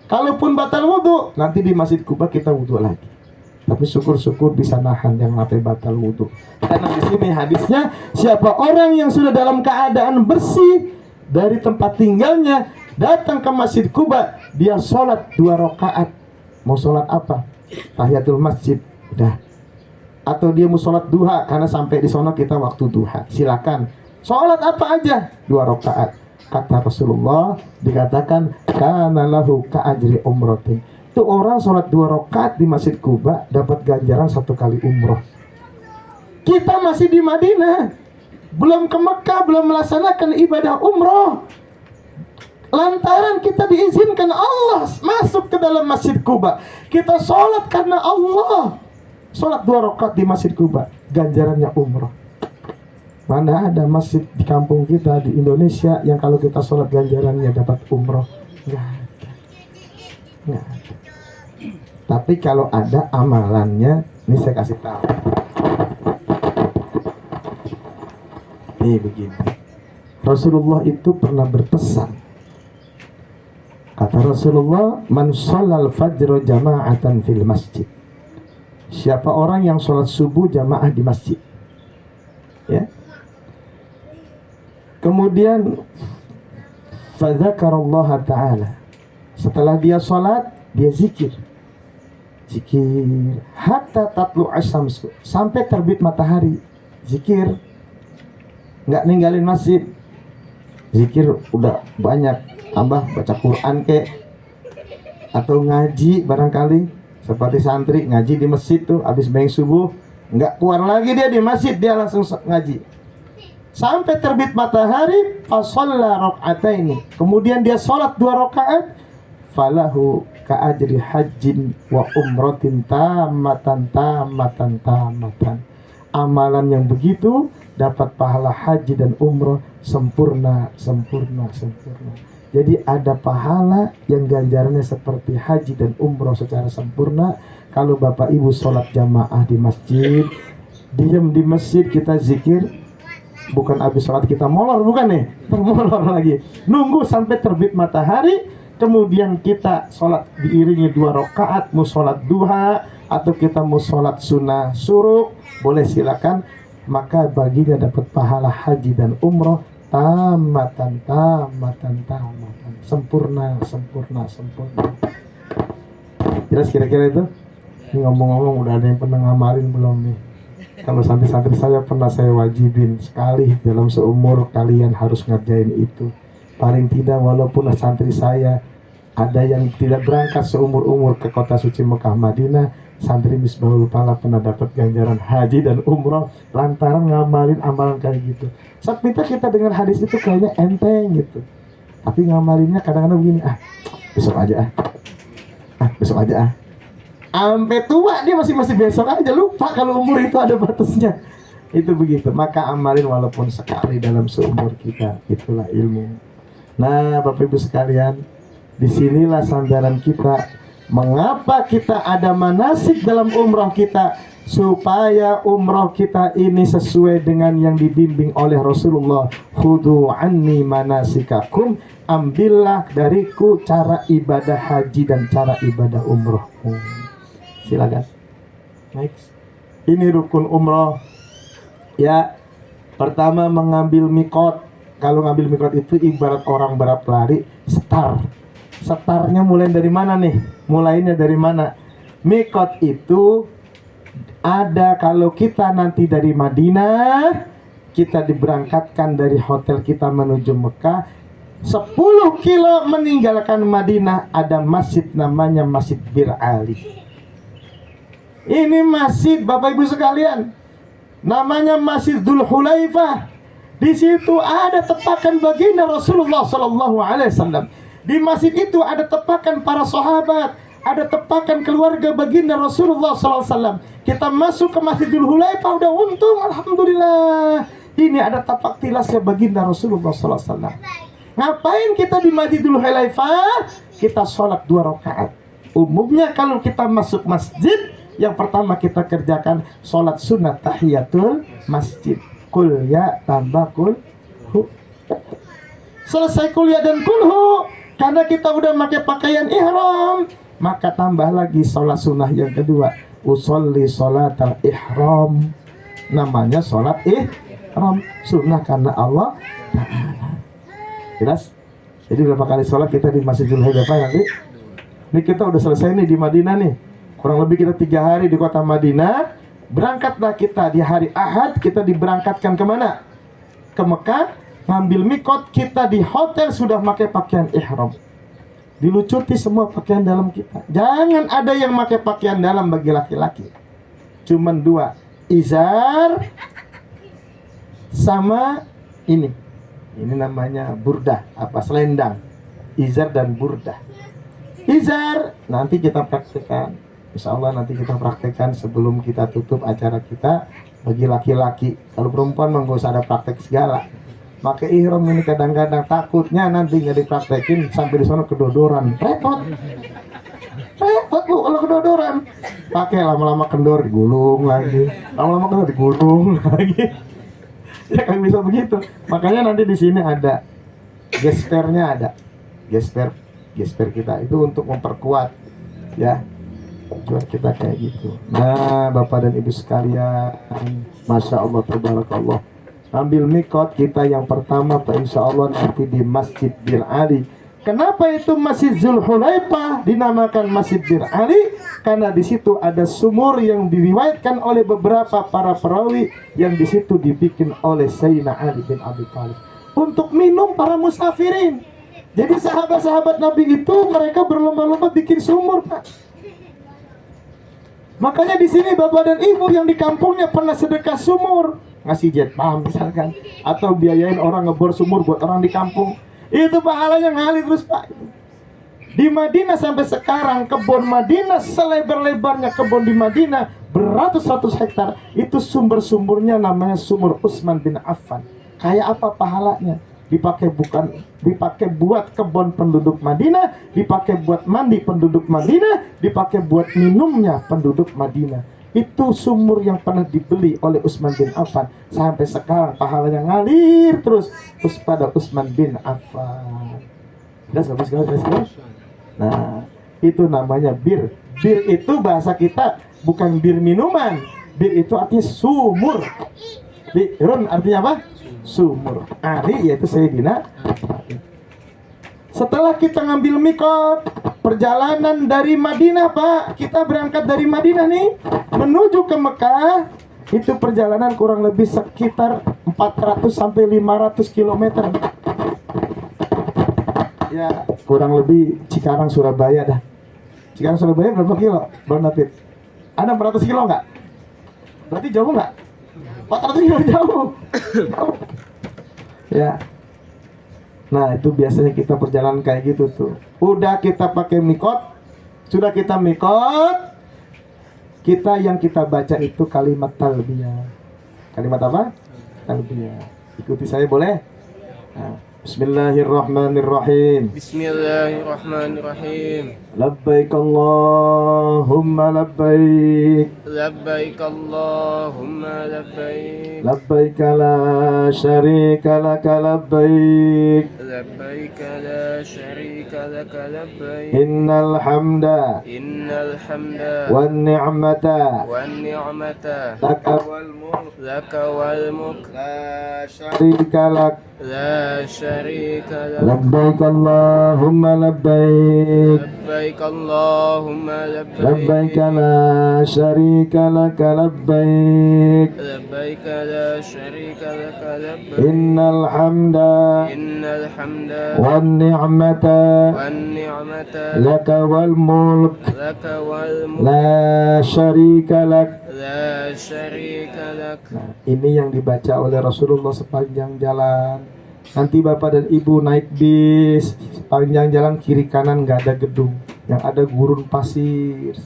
Kalaupun batal wudhu, nanti di Masjid Quba kita wudhu lagi. Tapi syukur-syukur bisa nahan yang sampai batal wudhu. Karena di sini hadisnya, siapa orang yang sudah dalam keadaan bersih dari tempat tinggalnya, datang ke Masjid Quba, dia sholat 2 rakaat. Mau sholat apa? Tahiyatul masjid, udah. Atau dia mau sholat duha, karena sampai di sana kita waktu duha. Silakan. Sholat apa aja? 2 rakaat. Kata Rasulullah, dikatakan kana lahu ka ajri umratin. Itu orang sholat 2 rakaat di Masjid Quba dapat ganjaran 1 kali umroh. Kita masih di Madinah, belum ke Mekah, belum melaksanakan ibadah umroh. Lantaran kita diizinkan Allah masuk ke dalam Masjid Quba, kita sholat karena Allah. Sholat 2 rakaat di Masjid Quba, ganjarannya umroh. Mana ada masjid di kampung kita di Indonesia yang kalau kita sholat ganjarannya dapat umroh? Nggak ada. Tapi kalau ada amalannya, ini saya kasih tahu. Ini begini, Rasulullah itu pernah berpesan. Kata Rasulullah, man sholal fajr jama'atan fil masjid. Siapa orang yang sholat subuh jamaah di masjid, ya. Kemudian fadzakarallaha ta'ala. Setelah dia sholat, dia zikir hatta tatlu asyams, sampai terbit matahari. Zikir, nggak ninggalin masjid. Zikir udah banyak, tambah baca Quran atau ngaji barangkali, seperti santri ngaji di masjid tuh, habis bayang subuh nggak keluar lagi dia di masjid, dia langsung ngaji sampai terbit matahari. Fasalla rakaataini, kemudian dia sholat 2 rakaat. Falahu ka ajri hajjin wa umratin tamatan. Amalan yang begitu dapat pahala haji dan umroh sempurna. Jadi ada pahala yang ganjarannya seperti haji dan umroh secara sempurna. Kalau Bapak Ibu sholat jamaah di masjid, diam di masjid kita zikir, bukan habis sholat kita molor, bukan nih, molor lagi. Nunggu sampai terbit matahari, kemudian kita sholat diiringi 2 rakaat, mau sholat duha atau kita mau sholat sunnah syuruk, boleh silakan. Maka baginya dapat pahala haji dan umroh tamatan, sempurna. Jelas kira-kira itu? Ini ngomong-ngomong udah ada yang pernah ngamalin belum nih? Kalau santri-santri saya pernah saya wajibin sekali dalam seumur kalian harus ngerjain itu. Paling tidak walaupun santri saya ada yang tidak berangkat seumur-umur ke kota suci Mekah Madinah, santri Misbahul Falah pernah dapat ganjaran haji dan umroh lantaran ngamalin amalan kayak gitu. Saat kita dengar hadis itu kayaknya enteng gitu, tapi ngamalinnya kadang-kadang begini, besok aja sampai tua dia masih besok aja, lupa kalau umur itu ada batasnya. Itu begitu. Maka amalin walaupun sekali dalam seumur kita, itulah ilmu. Nah, Bapak Ibu sekalian, disinilah sandaran kita. Mengapa kita ada manasik dalam umroh kita? Supaya umroh kita ini sesuai dengan yang dibimbing oleh Rasulullah. Khudhu anni manasikakum, ambillah dariku cara ibadah haji dan cara ibadah umroh. Silakan. Next. Ini rukun umroh. Ya, pertama mengambil mikot. Kalau ngambil mikot itu ibarat orang berlari, start. Startnya mulai dari mana nih? Mulainya dari mana? Mikot itu ada kalau kita nanti dari Madinah, kita diberangkatkan dari hotel kita menuju Mekah, 10 kilo meninggalkan Madinah ada masjid namanya Masjid Bir Ali. Ini masjid Bapak Ibu sekalian, namanya Masjid Dzul Hulaifah. Di situ ada tepakan baginda Rasulullah Sallallahu Alaihi Wasallam. Di masjid itu ada tepakan para sahabat, ada tepakan keluarga baginda Rasulullah Sallallahu Alaihi Wasallam. Kita masuk ke Masjid Dzul Hulaifah udah untung, alhamdulillah. Ini ada tapak tilasnya baginda Rasulullah Sallallahu Alaihi Wasallam. Ngapain kita di Masjid Dzul Hulaifah? Kita sholat 2 rakaat. Umumnya kalau kita masuk masjid, yang pertama kita kerjakan sholat sunat tahiyatul masjid. Kul ya tambah kul hu. Selesai kuliah dan kulhu, karena kita udah pakai pakaian ihram, maka tambah lagi sholat sunnah yang kedua. Usolli sholatal ihram. Namanya sholat ihram, sunnah karena Allah Ta'ala. Jelas? Jadi berapa kali sholat kita di Masjidil Hulaifah nanti? Ini kita udah selesai nih di Madinah nih. Kurang lebih kita 3 hari di kota Madinah. Berangkatlah kita di hari Ahad. Kita diberangkatkan kemana? Ke Mekah. Ngambil mikot, kita di hotel sudah pakai pakaian ihram. Dilucuti semua pakaian dalam kita. Jangan ada yang pakai pakaian dalam bagi laki-laki. Cuman 2, izar sama ini. Ini namanya burdah, selendang. Izar dan burdah. Izar nanti kita praktekkan. Insya Allah nanti kita praktekkan sebelum kita tutup acara kita bagi laki-laki. Kalau perempuan mah nggak usah ada praktek segala. Pakai ihram ini kadang-kadang takutnya nanti nggak dipraktekin sampai di sana kedodoran, repot Bu kalau kedodoran. Pakai lama-lama kendor digulung lagi, lama-lama kendor digulung lagi. Ya kan bisa begitu. Makanya nanti di sini ada gespernya, ada gesper kita itu untuk memperkuat ya buat kita kayak gitu. Nah, Bapak dan Ibu sekalian, Masya Allah, tabarakallah. Ambil mikot kita yang pertama, insya Allah nanti di Masjid Bir Ali. Kenapa itu Masjid Dzul Hulaifah dinamakan Masjid Bir Ali? Karena di situ ada sumur yang diriwayatkan oleh beberapa para perawi yang di situ dibikin oleh Sayyidina Ali bin Abi Thalib untuk minum para musafirin. Jadi sahabat-sahabat Nabi itu mereka berlomba-lomba bikin sumur, Pak. Makanya di sini Bapak dan Ibu yang di kampungnya pernah sedekah sumur, ngasih jet pump misalkan, atau biayain orang ngebor sumur buat orang di kampung, itu pahalanya ngalir terus, Pak. Di Madinah sampai sekarang kebun Madinah selebar-lebarnya kebun di Madinah beratus-ratus hektar. Itu sumber-sumbernya namanya sumur Utsman bin Affan. Kayak apa pahalanya? Dipakai buat kebun penduduk Madinah, dipakai buat mandi penduduk Madinah, dipakai buat minumnya penduduk Madinah. Itu sumur yang pernah dibeli oleh Utsman bin Affan. Sampai sekarang pahalanya ngalir terus pada Utsman bin Affan. Habis. Nah, itu namanya bir. Bir itu bahasa kita bukan bir minuman. Bir itu artinya sumur. Birun artinya apa? Sumur. Ali yaitu Sayyidina. Setelah kita ngambil mikot, perjalanan dari Madinah, Pak, kita berangkat dari Madinah nih menuju ke Mekah. Itu perjalanan kurang lebih sekitar 400 sampai 500 km. Ya, kurang lebih Cikarang Surabaya dah. Cikarang Surabaya berapa kilo, Bang David? Ada 400 kilo nggak? Berarti jauh nggak? 400 kilo jauh. Ya. Nah, itu biasanya kita perjalanan kayak gitu tuh. Udah kita pakai mikot, sudah kita mikot, yang kita baca itu kalimat talbiyah. Kalimat apa? Talbiyah. Ikuti saya boleh? Nah, Bismillahirrahmanirrahim. Bismillahirrahmanirrahim. Labbaik Allahumma labbaik. Labbaik Allahumma labbaik. Labbaik la syarika laka labbaik. Labbaik la syarika laka labbaik. Innal hamda wan ni'mata laka wal mulk la syarika lak. La syarika lak. Labbaik Allahumma labbaik. Labbaik Allahumma labbaik. Labbaik la syarika laka labbaik. Labbaik la syarika laka labbaik. Innal hamda wan ni'mata laka wal mulk la syarika lak. La syarika lak. Nah, ini yang dibaca oleh Rasulullah sepanjang jalan. Nanti bapak dan ibu naik bis, sepanjang jalan kiri kanan nggak ada gedung, yang ada gurun pasir.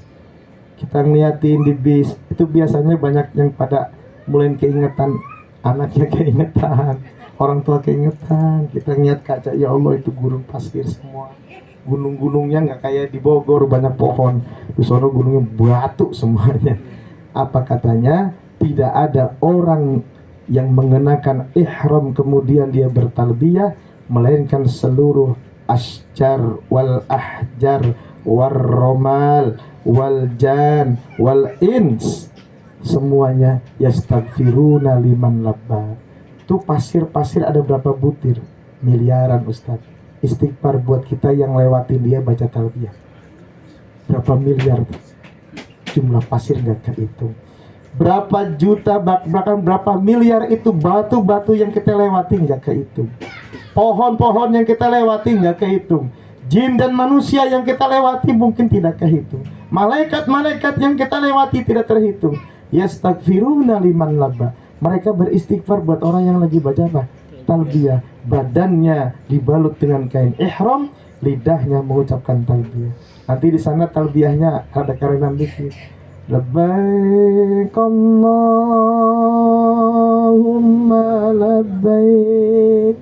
Kita ngeliatin di bis, itu biasanya banyak yang pada mulai keingetan, anaknya keingetan, orang tua keingetan. Kita ngeliat kaca, ya Allah itu gurun pasir semua. Gunung-gunungnya nggak kayak di Bogor banyak pohon, di sana gunungnya batu semuanya. Apa katanya? Tidak ada orang yang mengenakan ihram kemudian dia bertalbiyah melainkan seluruh asjar wal ahjar war romal wal jan wal ins semuanya yastaghfiruna liman labba. Itu pasir-pasir ada berapa butir? Miliaran, Ustaz. Istighfar buat kita yang lewatin dia baca talbiyah. Berapa miliar tuh? Jumlah pasir gak kehitung. Berapa juta, bahkan berapa miliar itu batu-batu yang kita lewati gak kehitung. Pohon-pohon yang kita lewati gak kehitung. Jin dan manusia yang kita lewati mungkin tidak kehitung. Malaikat-malaikat yang kita lewati tidak terhitung. Yastaghfiruna liman labba. Mereka beristighfar buat orang yang lagi baca apa? Talbiyah. Badannya dibalut dengan kain ihram, lidahnya mengucapkan talbiyah. Nanti di sana talbiyahnya ada karenan dikit. Labbaik Allahumma labbaik.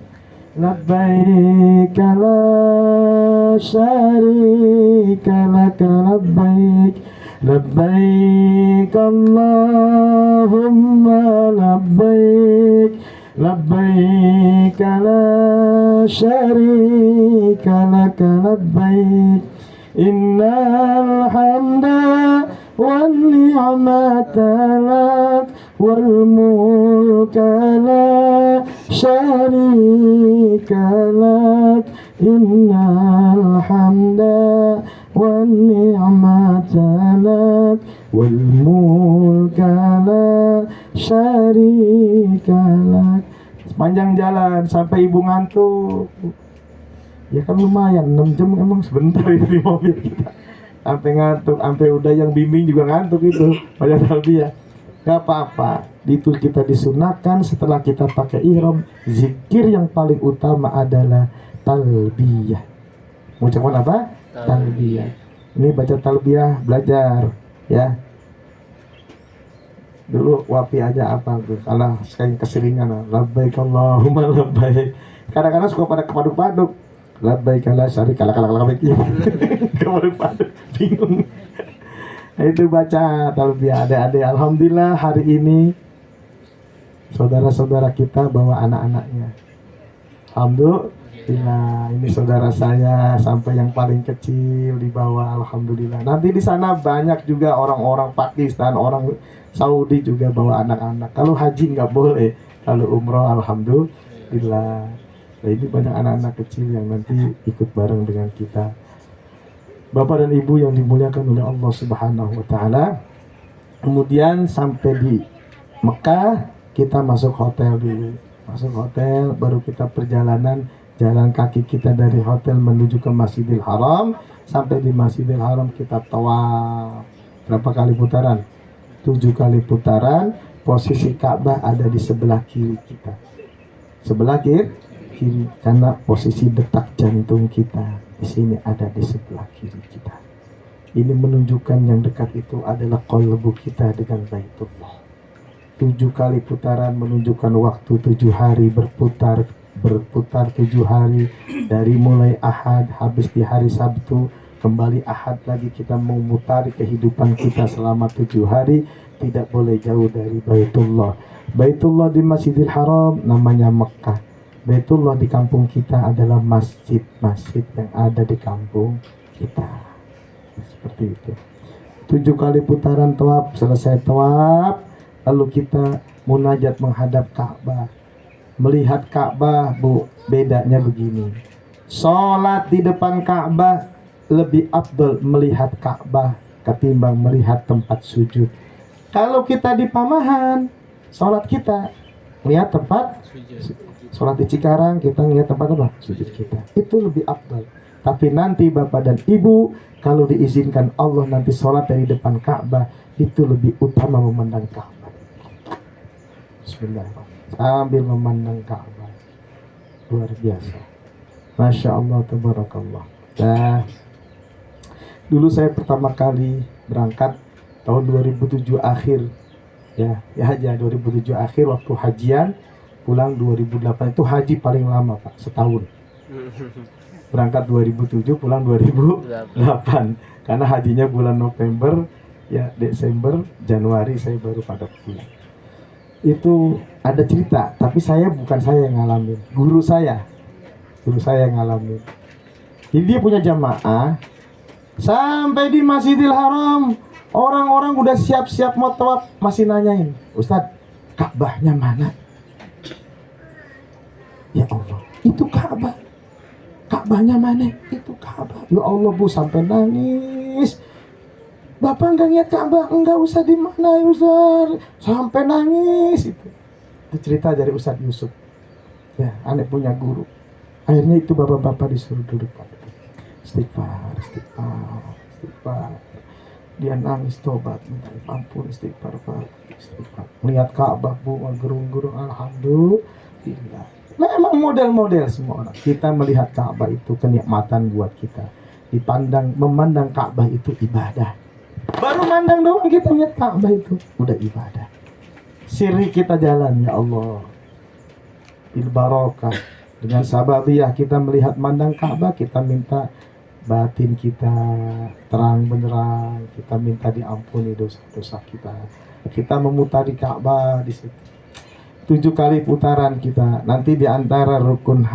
Labbaik la syarika laka labbaik. Labbaik Allahumma labbaik. Labbaik la syarika laka labbaik. Innal hamda wan ni'mata lak wal mulka la syarika lak. Innal hamda wan ni'mata lak wal mulka la syarika lak. Sepanjang jalan sampai ibu ngantuk. Ya kan lumayan 6 jam emang sebentar itu di mobil kita. Sampai ngantuk, sampai udah yang bimbing juga ngantuk itu pada talbiyah. Gak apa-apa. Itu kita disunahkan setelah kita pakai ihram, zikir yang paling utama adalah talbiyah. Mengucapkan apa? Talbiyah. Ini baca talbiyah belajar ya. Dulu Wapi aja apa tuh, karena sekali keseringan labbaik Allahumma labbaik. Kadang-kadang suka pada kepaduk-paduk. Labbaik la syarika lak labbaik. Kepaduk-paduk, bingung. Nah, itu baca talbiyah adik-adik. Alhamdulillah hari ini saudara-saudara kita bawa anak-anaknya. Alhamdulillah, ini saudara saya sampai yang paling kecil dibawa. Alhamdulillah. Nanti di sana banyak juga orang-orang Pakistan, orang Saudi juga bawa anak-anak. Kalau haji nggak boleh, kalau umroh alhamdulillah. Nah, ini banyak anak-anak kecil yang nanti ikut bareng dengan kita. Bapak dan Ibu yang dimuliakan oleh Allah Subhanahu wa taala. Kemudian sampai di Mekah, kita masuk hotel dulu. Masuk hotel, baru kita perjalanan jalan kaki kita dari hotel menuju ke Masjidil Haram. Sampai di Masjidil Haram kita tawaf. Berapa kali putaran? 7 kali putaran. Posisi Ka'bah ada di sebelah kiri kita. Sebelah kiri, karena posisi detak jantung kita di sini ada di sebelah kiri kita. Ini menunjukkan yang dekat itu adalah qalbu kita dengan Baitullah. 7 kali putaran menunjukkan waktu 7 hari berputar 7 hari, dari mulai Ahad habis di hari Sabtu, kembali Ahad lagi, kita memutari kehidupan kita selama 7 hari, tidak boleh jauh dari Baitullah. Baitullah di Masjidil Haram namanya Mekah. Baitullah di kampung kita adalah masjid-masjid yang ada di kampung kita. Seperti itu. 7 kali putaran tawaf, selesai tawaf, lalu kita munajat menghadap Ka'bah. Melihat Ka'bah, Bu, bedanya begini. Sholat di depan Ka'bah lebih afdal melihat Ka'bah ketimbang melihat tempat sujud. Kalau kita di Pamahan, sholat kita lihat tempat sholat di Cikarang, kita lihat tempat apa? Sujud kita. Itu lebih afdal. Tapi nanti Bapak dan Ibu, kalau diizinkan Allah nanti sholat dari depan Ka'bah, itu lebih utama memandang Ka'bah. Bismillahirrahmanirrahim. Sambil memandang Ka'bah. Luar biasa. Masya Allah, tabarakallah. Nah, dulu saya pertama kali berangkat tahun 2007 akhir. Ya 2007 akhir, waktu hajian, pulang 2008. Itu haji paling lama, Pak, setahun. Berangkat 2007, pulang 2008. Karena hajinya bulan November, ya Desember, Januari saya baru pada pulang. Itu ada cerita, tapi bukan saya yang ngalamin, guru saya yang ngalamin. Jadi dia punya jamaah, sampai di Masjidil Haram, orang-orang udah siap-siap mau tawaf, masih nanyain, Ustadz, Ka'bahnya mana? Ya Allah, itu Ka'bah. Ka'bahnya mana? Itu Ka'bah. Ya Allah, Bu, sampai nangis. Bapak enggak lihat Ka'bah? Enggak, usah di mana ya Ustaz? Sampai nangis itu. Itu cerita dari Ustaz Yusuf. Ya, aneh punya guru. Akhirnya itu bapak-bapak disuruh duduk, Pak. Istighfar. Dia nangis tobat, minta ampun, istighfar. Melihat Ka'bah, Bu, gerung-gerung, alhamdulillah. Memang model-model semua orang. Kita melihat Ka'bah itu kenikmatan buat kita. Memandang Ka'bah itu ibadah. Baru mandang doang kita lihat Ka'bah itu udah ibadah. Siri kita jalan, ya Allah, bil barokah. Dengan sababiyah kita melihat mandang Ka'bah, kita minta batin kita terang benderang, kita minta diampuni dosa-dosa kita. Kita memutari Ka'bah di situ. 7 kali putaran kita. Nanti di antara rukun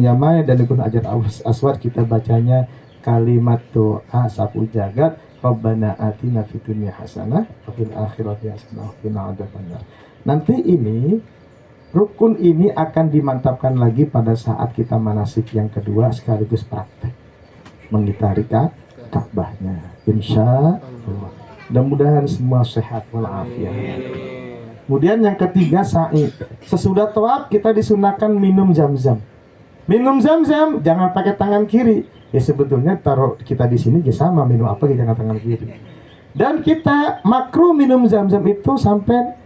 Yamani dan rukun Hajar Aswad kita bacanya kalimat doa sapu jagat, Rabbana atina fid dunya hasanah wa fil akhirati hasanah wa qina adzabannar. Nanti ini rukun ini akan dimantapkan lagi pada saat kita manasik yang kedua sekaligus praktek mengitari Ka'bahnya. Insya Allah. Mudah-mudahan semua sehat walafiat. Kemudian yang ketiga, sa'i. Sesudah tawaf kita disunahkan minum zam-zam. Minum zam-zam jangan pakai tangan kiri. Ya sebetulnya taruh kita di sini ya sama, minum apa kita dengan tangan kiri. Dan kita makruh minum zam-zam itu sampai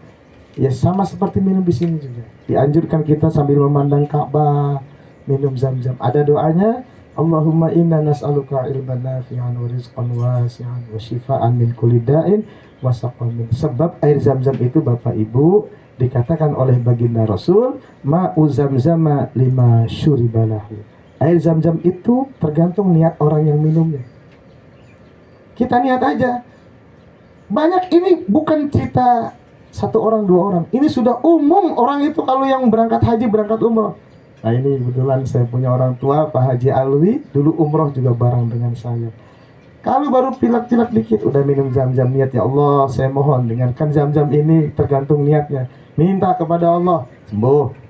ya sama seperti minum di sini juga. Dianjurkan kita sambil memandang Ka'bah minum zam-zam. Ada doanya, Allahumma inna nas'aluka ilman nafi'an wa rizqan wasi'an wa shifaan min kulli da'in wa saqamin. Sebab air Zam-Zam itu Bapak Ibu dikatakan oleh baginda Rasul, ma'u zamzama lima syuribalahu. Air Zam-Zam itu tergantung niat orang yang minumnya. Kita niat aja. Banyak, ini bukan cerita satu orang dua orang, ini sudah umum orang itu kalau yang berangkat haji, berangkat umroh. Nah ini kebetulan saya punya orang tua Pak Haji Alwi, dulu umroh juga bareng dengan saya. Kalau baru pilek-pilek dikit udah minum Zam-Zam, niat, ya Allah saya mohon dengarkan Zam-Zam ini, tergantung niatnya, minta kepada Allah sembuh.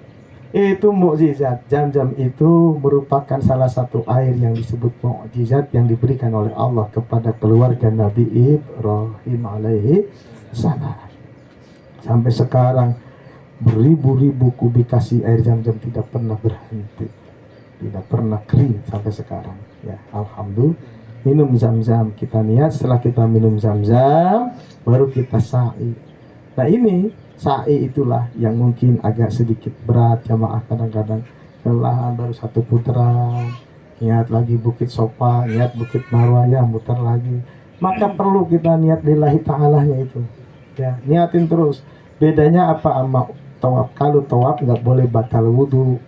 Itu mukjizat. Zam-Zam itu merupakan salah satu air yang disebut mukjizat yang diberikan oleh Allah kepada keluarga Nabi Ibrahim alaihi salam. Sampai sekarang beribu-ribu kubikasi air Zam-Zam tidak pernah berhenti, tidak pernah kering sampai sekarang. Ya, alhamdulillah. Minum Zam-Zam, kita niat, setelah kita minum Zam-Zam baru kita sa'i. Nah ini sa'i itulah yang mungkin agak sedikit berat jamaah, kadang-kadang kelelahan baru satu putaran, niat lagi Bukit Sofa, niat Bukit Marwah, ya muter lagi. Maka perlu kita niat lillahi ta'alanya itu. Ya, niatin terus. Bedanya apa sama tawaf? Kalau tawaf nggak boleh batal wudhu,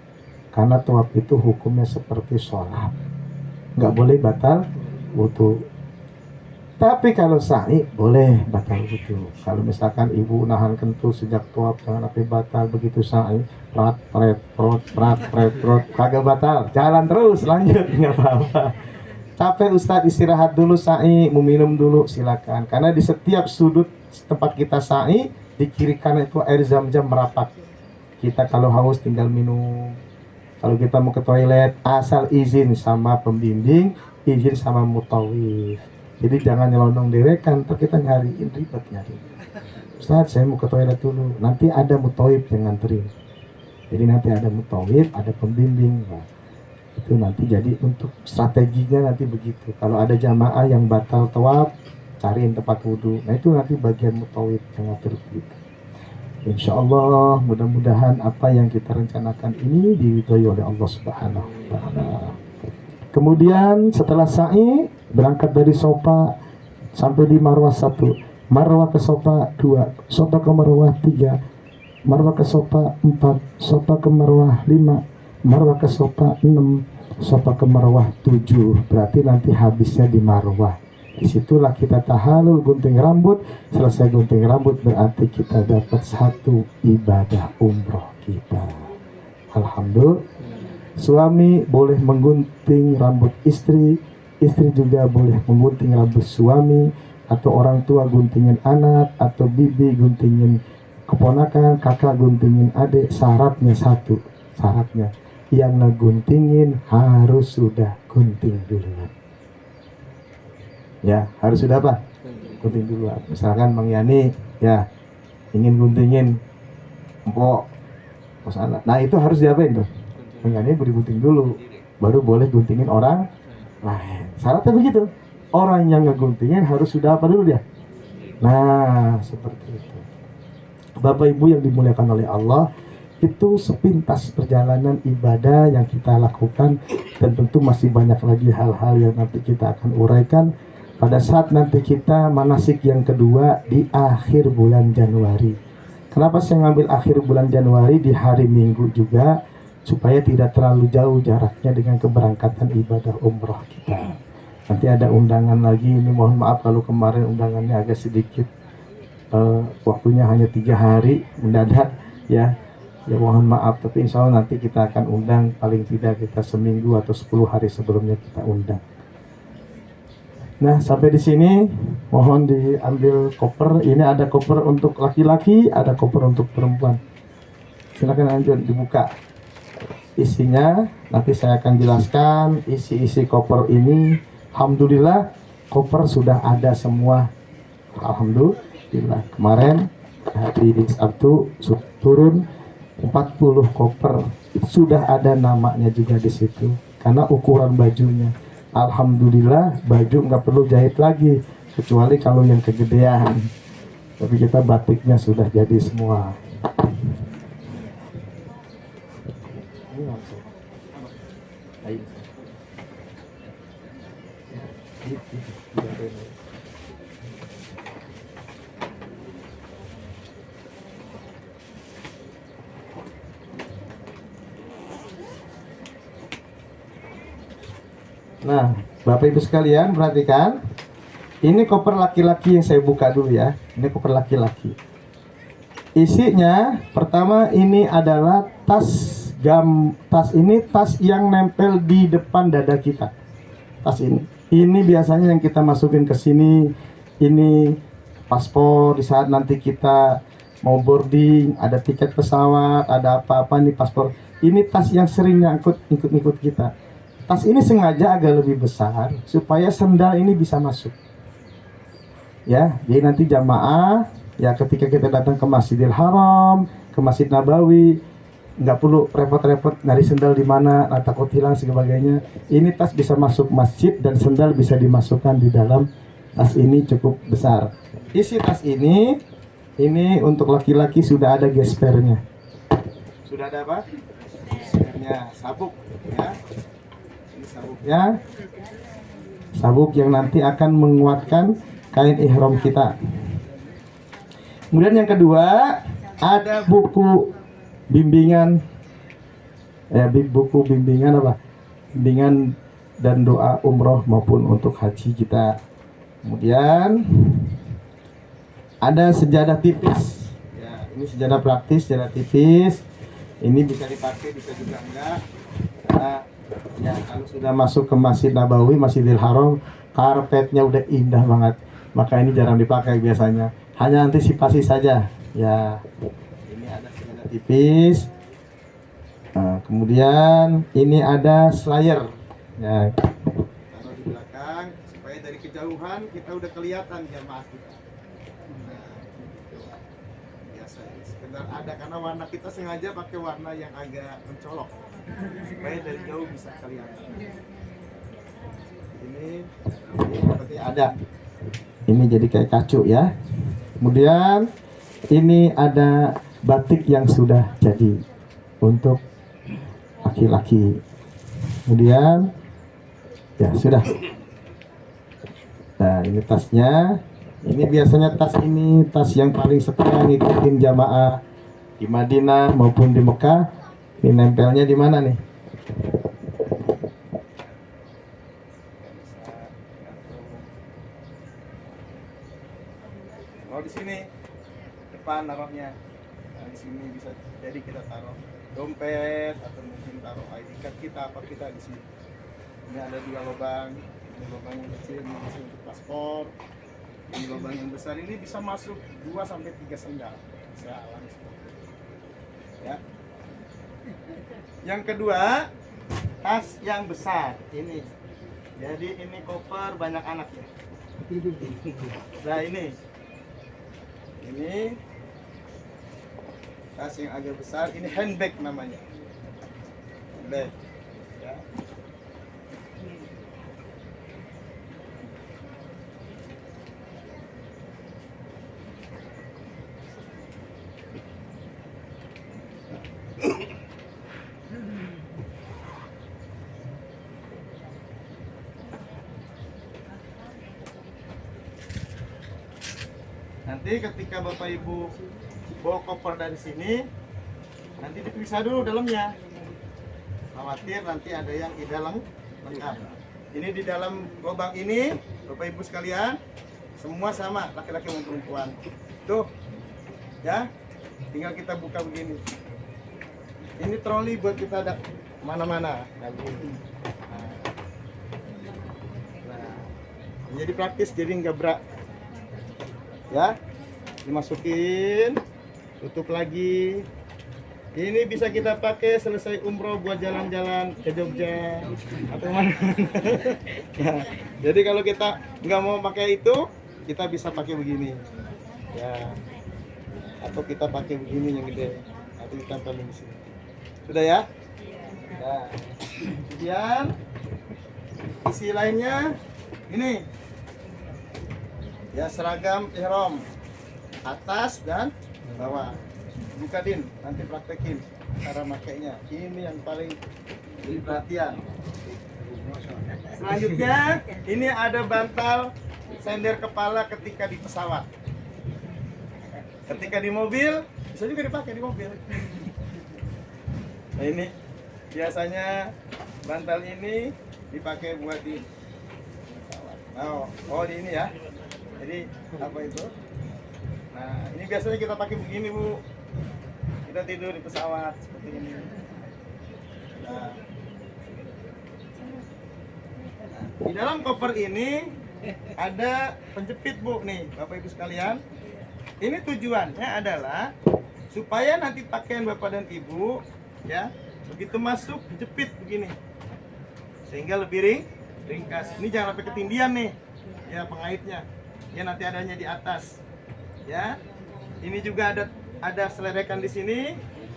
karena tawaf itu hukumnya seperti sholat, nggak boleh batal wudhu. Tapi kalau sa'i boleh batal wudhu. Kalau misalkan ibu nahan kentut sejak tawaf, jangan sampai batal. Begitu sa'i prat pret prot prat pret prot, kagak batal, jalan terus lanjut, nggak apa-apa. Capek Ustadz, istirahat dulu sa'i, mau minum dulu, silakan. Karena di setiap sudut tempat kita sa'i, di kiri kanan itu air Zam-Zam merapat. Kita kalau haus tinggal minum. Kalau kita mau ke toilet, asal izin sama pembimbing, izin sama mutawif. Jadi jangan nyelonong derekan, ntar kita nyariin, ribet nyari. Ustaz, saya mau ke toilet dulu. Nanti ada mutawif yang nganterin. Jadi nanti ada mutawif, ada pembimbing. Nah, itu nanti jadi untuk strateginya nanti begitu. Kalau ada jamaah yang batal tawaf, cariin tempat wudhu. Nah itu nanti bagian mutawif yang ngatur begitu. Insya Allah mudah-mudahan apa yang kita rencanakan ini diridhoi oleh Allah Subhanahu wa Ta'ala. Kemudian setelah sa'i, berangkat dari Sofa sampai di Marwah 1, Marwah ke Sofa 2, Sofa ke Marwah 3, Marwah ke Sofa 4, Sofa ke Marwah 5, Marwah ke Sofa 6, Sofa ke Marwah 7. Berarti nanti habisnya di Marwah. Disitulah kita tahalul, gunting rambut. Selesai gunting rambut berarti kita dapat satu ibadah umroh kita. Alhamdulillah. Suami boleh menggunting rambut istri, istri juga boleh menggunting rambut suami, atau orang tua guntingin anak, atau bibi guntingin keponakan, kakak guntingin adik. Syaratnya satu, syaratnya yang ngeguntingin harus sudah gunting duluan. Ya, harus sudah apa? Gunting duluan. Misalkan Bang Yani, ya ingin guntingin empok, nah itu harus diapain tuh? Bang Yani beri gunting dulu, baru boleh guntingin orang lain. Syaratnya begitu. Orang yang ngeguntingin harus sudah apa dulu dia? Nah, seperti itu. Bapak Ibu yang dimuliakan oleh Allah, itu sepintas perjalanan ibadah yang kita lakukan, dan tentu masih banyak lagi hal-hal yang nanti kita akan uraikan pada saat nanti kita manasik yang kedua di akhir bulan Januari. Kenapa saya ngambil akhir bulan Januari di hari Minggu juga? Supaya tidak terlalu jauh jaraknya dengan keberangkatan ibadah umroh kita. Nanti ada undangan lagi, ini mohon maaf kalau kemarin undangannya agak sedikit, waktunya hanya 3 hari, mendadak ya. Ya mohon maaf, tapi insya Allah nanti kita akan undang, paling tidak kita seminggu atau 10 hari sebelumnya kita undang. Nah sampai di sini mohon diambil koper. Ini ada koper untuk laki-laki, ada koper untuk perempuan. Silakan lanjut dibuka. Isinya nanti saya akan jelaskan isi-isi koper ini. Alhamdulillah koper sudah ada semua. Alhamdulillah kemarin hari Sabtu turun 40 koper. Sudah ada namanya juga di situ. Karena ukuran bajunya. Alhamdulillah baju nggak perlu jahit lagi, kecuali kalau yang kegedean. Tapi kita batiknya sudah jadi semua. Nah, Bapak Ibu sekalian perhatikan. Ini koper laki-laki yang saya buka dulu ya. Ini koper laki-laki. Isinya pertama ini adalah tas ini tas yang nempel di depan dada kita. Tas ini. Ini biasanya yang kita masukin ke sini. Ini paspor di saat nanti kita mau boarding, ada tiket pesawat, ada apa-apa nih paspor. Ini tas yang sering nyangkut ikut-ikut kita. Tas ini sengaja agak lebih besar supaya sendal ini bisa masuk. Ya, jadi nanti jamaah ya ketika kita datang ke Masjidil Haram, ke Masjid Nabawi, nggak perlu repot-repot nyari sendal di mana, takut hilang sebagainya. Ini tas bisa masuk masjid dan sendal bisa dimasukkan di dalam tas ini cukup besar. Isi tas ini untuk laki-laki sudah ada gespernya. Sudah ada apa? Gespernya, sabuk ya. Ini sabuknya. Sabuk yang nanti akan menguatkan kain ihram kita. Kemudian yang kedua ada buku bimbingan buku bimbingan apa? Bimbingan dan doa umroh maupun untuk haji kita. Kemudian ada sejadah tipis. Ya, ini sejadah praktis, sejadah tipis. Ini bisa dipakai, bisa juga enggak. Nah, ya kalau sudah masuk ke Masjid Nabawi, Masjidil Haram, karpetnya udah indah banget. Maka ini jarang dipakai biasanya. Hanya antisipasi saja. Ya, ini ada sejadah tipis. Nah, kemudian ini ada slayer. Ya, taruh di belakang supaya dari kejauhan kita udah kelihatan jamaah kita. Nah, biasa ini sekedar ada karena warna kita sengaja pakai warna yang agak mencolok supaya dari jauh bisa kelihatan. Ini seperti ada. Ini jadi kayak kacu ya. Kemudian ini ada batik yang sudah jadi untuk laki-laki. Kemudian ya sudah. Nah ini tasnya. Ini biasanya tas yang paling setia ngikutin jamaah di Madinah maupun di Mekah. Ini nempelnya di mana nih? Oh di sini depan naruhnya. Nah, di sini bisa jadi kita taruh dompet atau mungkin taruh ID card kita apa kita di sini. Ini ada 2 lubang. Ini lubang yang kecil ini bisa untuk paspor. Ini lubang yang besar ini bisa masuk 2 sampai 3 sendal. Bisa langsung. Ya. Yang kedua, tas yang besar ini. Jadi ini koper banyak anak ya. Nah ini tas yang agak besar, ini handbag namanya. Handbag. Ya. Nanti ketika Bapak Ibu bawa koper dari sini, nanti diperiksa dulu dalamnya. Khawatir nanti ada yang di dalam lengkap. Ini di dalam lubang ini, Bapak Ibu sekalian, semua sama, laki-laki maupun perempuan. Tuh, ya, tinggal kita buka begini. Ini troli buat kita ada mana-mana. Nah, jadi praktis, jadi nggak berat. Ya, dimasukin, tutup lagi. Ini bisa kita pakai selesai umroh buat jalan-jalan ke Jogja atau mana. Ya, jadi kalau kita nggak mau pakai itu, kita bisa pakai begini. Ya, atau kita pakai begini yang gede. Atau kita tempelin di sini. Sudah ya? Nah, kemudian isi lainnya ini. Ya, seragam ihram atas dan bawah. Buka Din, nanti praktekin cara makainya. Ini yang paling jadi perhatian. Selanjutnya, ini ada bantal sender kepala ketika di pesawat. Ketika di mobil, bisa juga dipakai di mobil. Nah ini, biasanya bantal ini dipakai buat di pesawat. Oh di ini ya. Jadi apa itu? Nah ini biasanya kita pakai begini Bu. Kita tidur di pesawat seperti ini. Nah, di dalam koper ini ada penjepit Bu nih Bapak Ibu sekalian. Ini tujuannya adalah supaya nanti pakaian Bapak dan Ibu ya begitu masuk jepit begini sehingga lebih ringkas. Ini jangan sampai ketindian nih ya pengaitnya. Ya nanti adanya di atas. Ya. Ini juga ada selerekan di sini.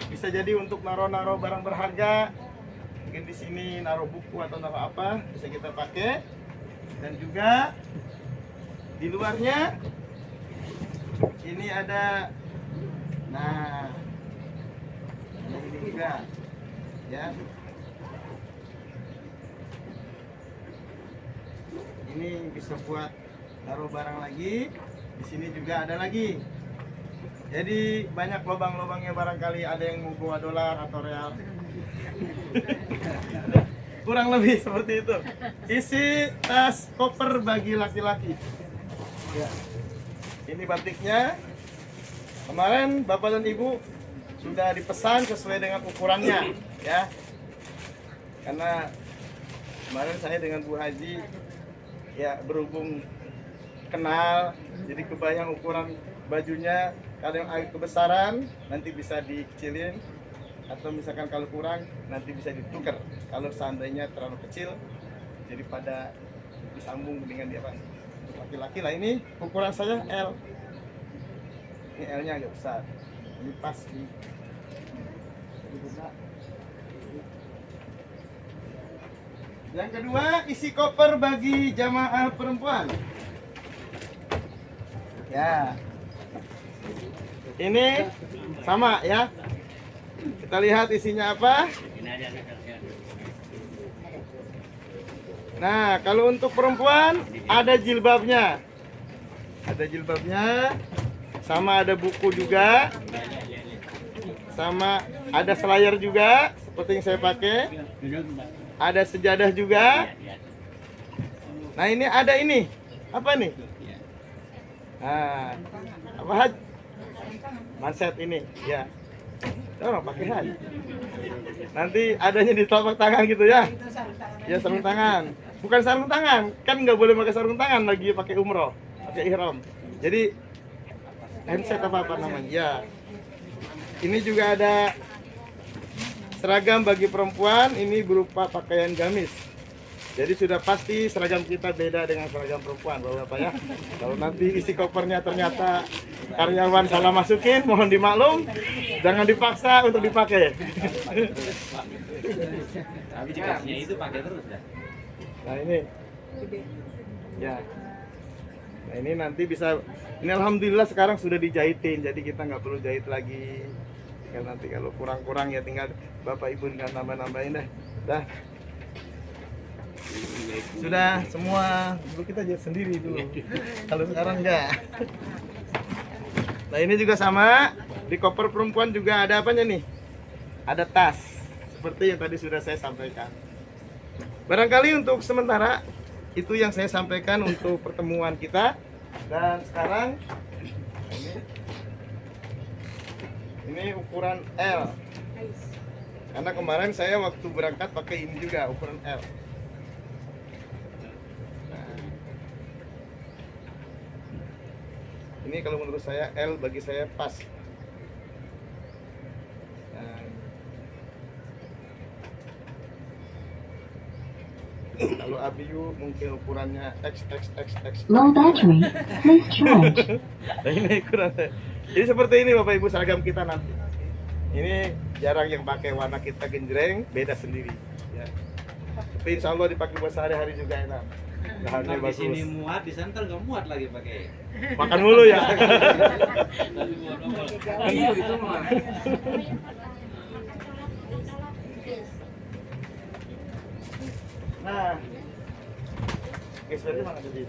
Bisa jadi untuk naruh-naruh barang berharga. Mungkin di sini naruh buku atau naruh apa bisa kita pakai. Dan juga di luarnya ini ada ini juga ya. Ini bisa buat taruh barang lagi. Di sini juga ada lagi. Jadi banyak lubang-lubangnya, barangkali ada yang mau bawa dolar atau real. Kurang lebih seperti itu. Isi tas koper bagi laki-laki. Ya. Ini batiknya. Kemarin Bapak dan Ibu sudah dipesan sesuai dengan ukurannya, ya. Karena kemarin saya dengan Bu Haji ya berhubung kenal, jadi kebayang ukuran bajunya. Kalau yang agak kebesaran nanti bisa dikecilin, atau misalkan kalau kurang nanti bisa ditukar. Kalau seandainya terlalu kecil, jadi pada disambung dengan dia Pak. Untuk laki-laki lah, ini ukuran saya L. Ini L-nya agak besar. Ini pas di. Yang kedua, isi koper bagi jamaah perempuan. Ya. Ini sama ya. Kita lihat isinya apa. Nah, kalau untuk perempuan ada jilbabnya. Ada jilbabnya. Sama ada buku juga. Sama ada selayar juga seperti yang saya pakai. Ada sejadah juga. Nah, ini ada ini. Apa nih? Nah, apa Haj? Manset ini, ya. Orang pakai Haj. Nanti adanya di telapak tangan gitu ya. Ya, sarung tangan. Bukan sarung tangan, kan nggak boleh pakai sarung tangan lagi pakai umroh, pakai ihram. Jadi handset apa namanya? Ya. Ini juga ada seragam bagi perempuan, ini berupa pakaian gamis. Jadi sudah pasti seragam kita beda dengan seragam perempuan, Bapak ya. Kalau nanti isi kopernya ternyata karyawan salah masukin, mohon dimaklum, jangan dipaksa untuk dipakai. Tapi dikasihnya itu pakai terus ya. Nah ini, ya. Nah ini nanti bisa, ini alhamdulillah sekarang sudah dijahitin, jadi kita nggak perlu jahit lagi. Tinggal nanti kalau kurang-kurang ya tinggal Bapak Ibu tinggal nambah-nambahin deh. Dah. Sudah semua, dulu kita jahit sendiri dulu. Kalau sekarang enggak. Nah ini juga sama, di koper perempuan juga ada apanya nih? Ada tas, seperti yang tadi sudah saya sampaikan. Barangkali untuk sementara itu yang saya sampaikan untuk pertemuan kita. Dan sekarang ini ukuran L. Karena kemarin saya waktu berangkat pakai ini juga ukuran L. Nah, ini kalau menurut saya L bagi saya pas. Kalau ABU mungkin ukurannya XXXX. Low battery, please charge. Nah ini ukurannya. Jadi seperti ini Bapak Ibu seragam kita nanti. Ini jarang yang pakai warna kita genjreng, beda sendiri. Ya. Tapi insya Allah dipakai buat sehari-hari juga enak. Bahannya Kalau di bagus. sini muat, di sana nggak muat lagi pakai. Makan mulu ya. Tapi muat nongol. Iya itu mah. Nah, Gespernya mana tadi?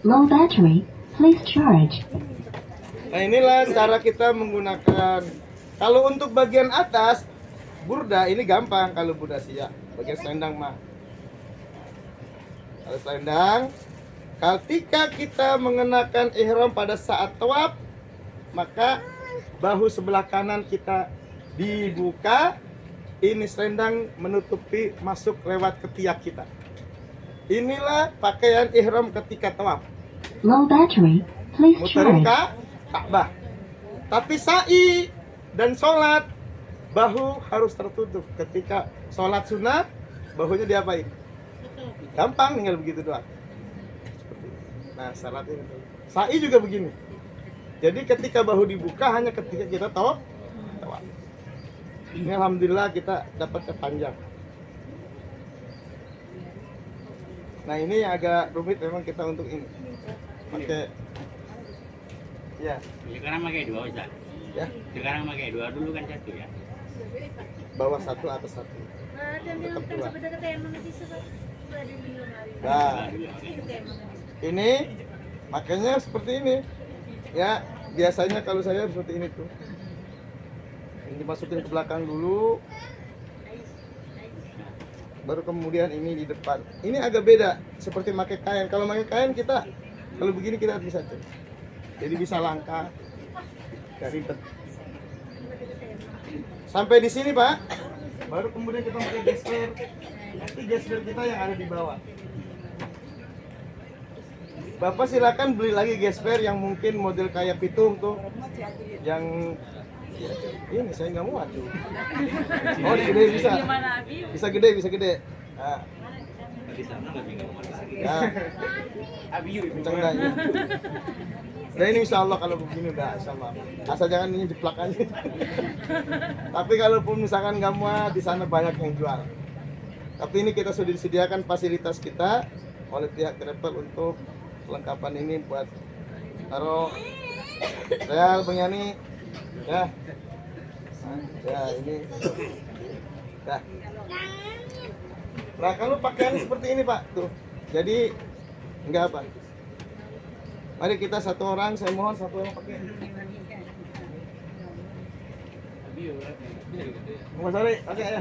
Low battery. Please charge. Nah inilah cara kita menggunakan. Kalau untuk bagian atas burda ini gampang kalau burda siap. Bagian selendang mah. Kalau selendang, ketika kita mengenakan ihram pada saat tawaf, maka bahu sebelah kanan kita dibuka. Ini selendang menutupi masuk lewat ketiak kita. Inilah pakaian ihram ketika tawaf. Low battery. Please Muterin charge. Ka'bah. Tapi sa'i dan sholat bahu harus tertutup. Ketika sholat sunnah bahunya diapain? Gampang, tinggal begitu doang. Nah syaratnya itu. Sa'i juga begini. Jadi ketika bahu dibuka hanya ketika kita tawaf. Ini alhamdulillah kita dapat panjang. Nah ini yang agak rumit memang kita untuk ini. Pakai ya. Sekarang pakai 2 Ustaz. Ya, Sekarang pakai 2, dulu kan 1 ya. bawah 1 atas 1. Tetap 2. Nah, ini makanya seperti ini. Ya, biasanya kalau saya seperti ini tuh. Ini dimasukin ke belakang dulu. Baru kemudian ini di depan. Ini agak beda seperti pakai kain. Kalau pakai kain kita kalau begini kita bisa tuh. Jadi bisa langkah. Gak ribet. Sampai di sini, Pak. Baru kemudian kita pakai gesper. Nanti gesper kita yang ada di bawah. Bapak silakan beli lagi gesper yang mungkin model kayak pitung tuh. Yang ini saya nggak muat tuh. Oh, gede bisa. Bisa gede, bisa gede. Nah. Ya. Kenceng dah ini. Nah ini insya Allah kalau begini udah insya Allah. Asal jangan ini jeplak aja. Tapi kalaupun misalkan nggak muat, di sana banyak yang jual. Tapi ini kita sudah disediakan fasilitas kita oleh pihak travel untuk kelengkapan ini buat taruh real Bang Yani ya. Ya ini. Dah. Nah kalau pakaian seperti ini Pak tuh, jadi enggak apa. Mari kita satu orang, saya mohon satu orang pakai. Mas Ari, oke ya.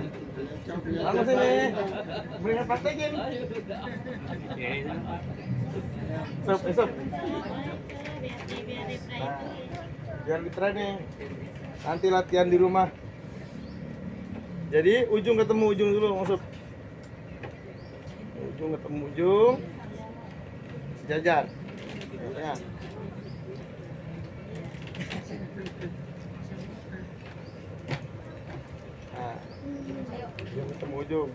Kamu sini, berikan praktekin. Stop, stop. Nah, biar training. Nanti latihan di rumah. Jadi ujung ketemu ujung dulu masuk. Ujung ketemu ujung. Sejajar. Ya. Nah, ujung ketemu ujung.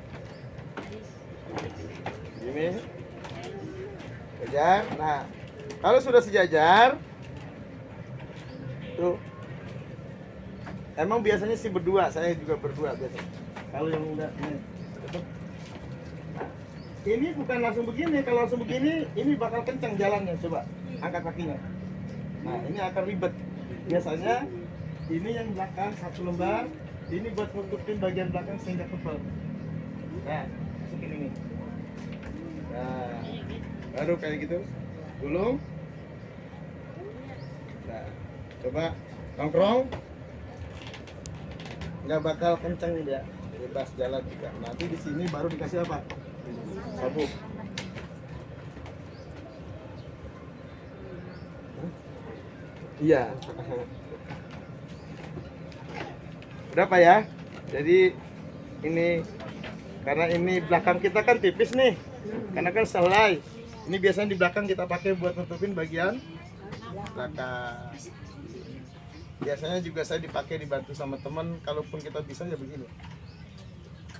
Gini. Sejajar. Nah, kalau sudah sejajar, tuh. Emang biasanya sih berdua, saya juga berdua biasanya. Kalau yang udah ini, ini bukan langsung begini. Kalau langsung begini, ini bakal kencang jalannya. Coba angkat kakinya. Nah, ini akan ribet. Biasanya ini yang belakang satu lembar, ini buat nutupin bagian belakang sehingga tebal. Nah, masukin ini. Nah, baru kayak gitu. Gulung. Nah, coba nongkrong. Nggak bakal kencang dia, bebas jalan juga. Nanti di sini baru dikasih apa? Sabuk. Iya. Berapa ya? Jadi ini karena ini belakang kita kan tipis nih, karena kan selai. Ini biasanya di belakang kita pakai buat nutupin bagian belakang. Biasanya juga saya dipakai dibantu sama teman, kalaupun kita bisa ya begini.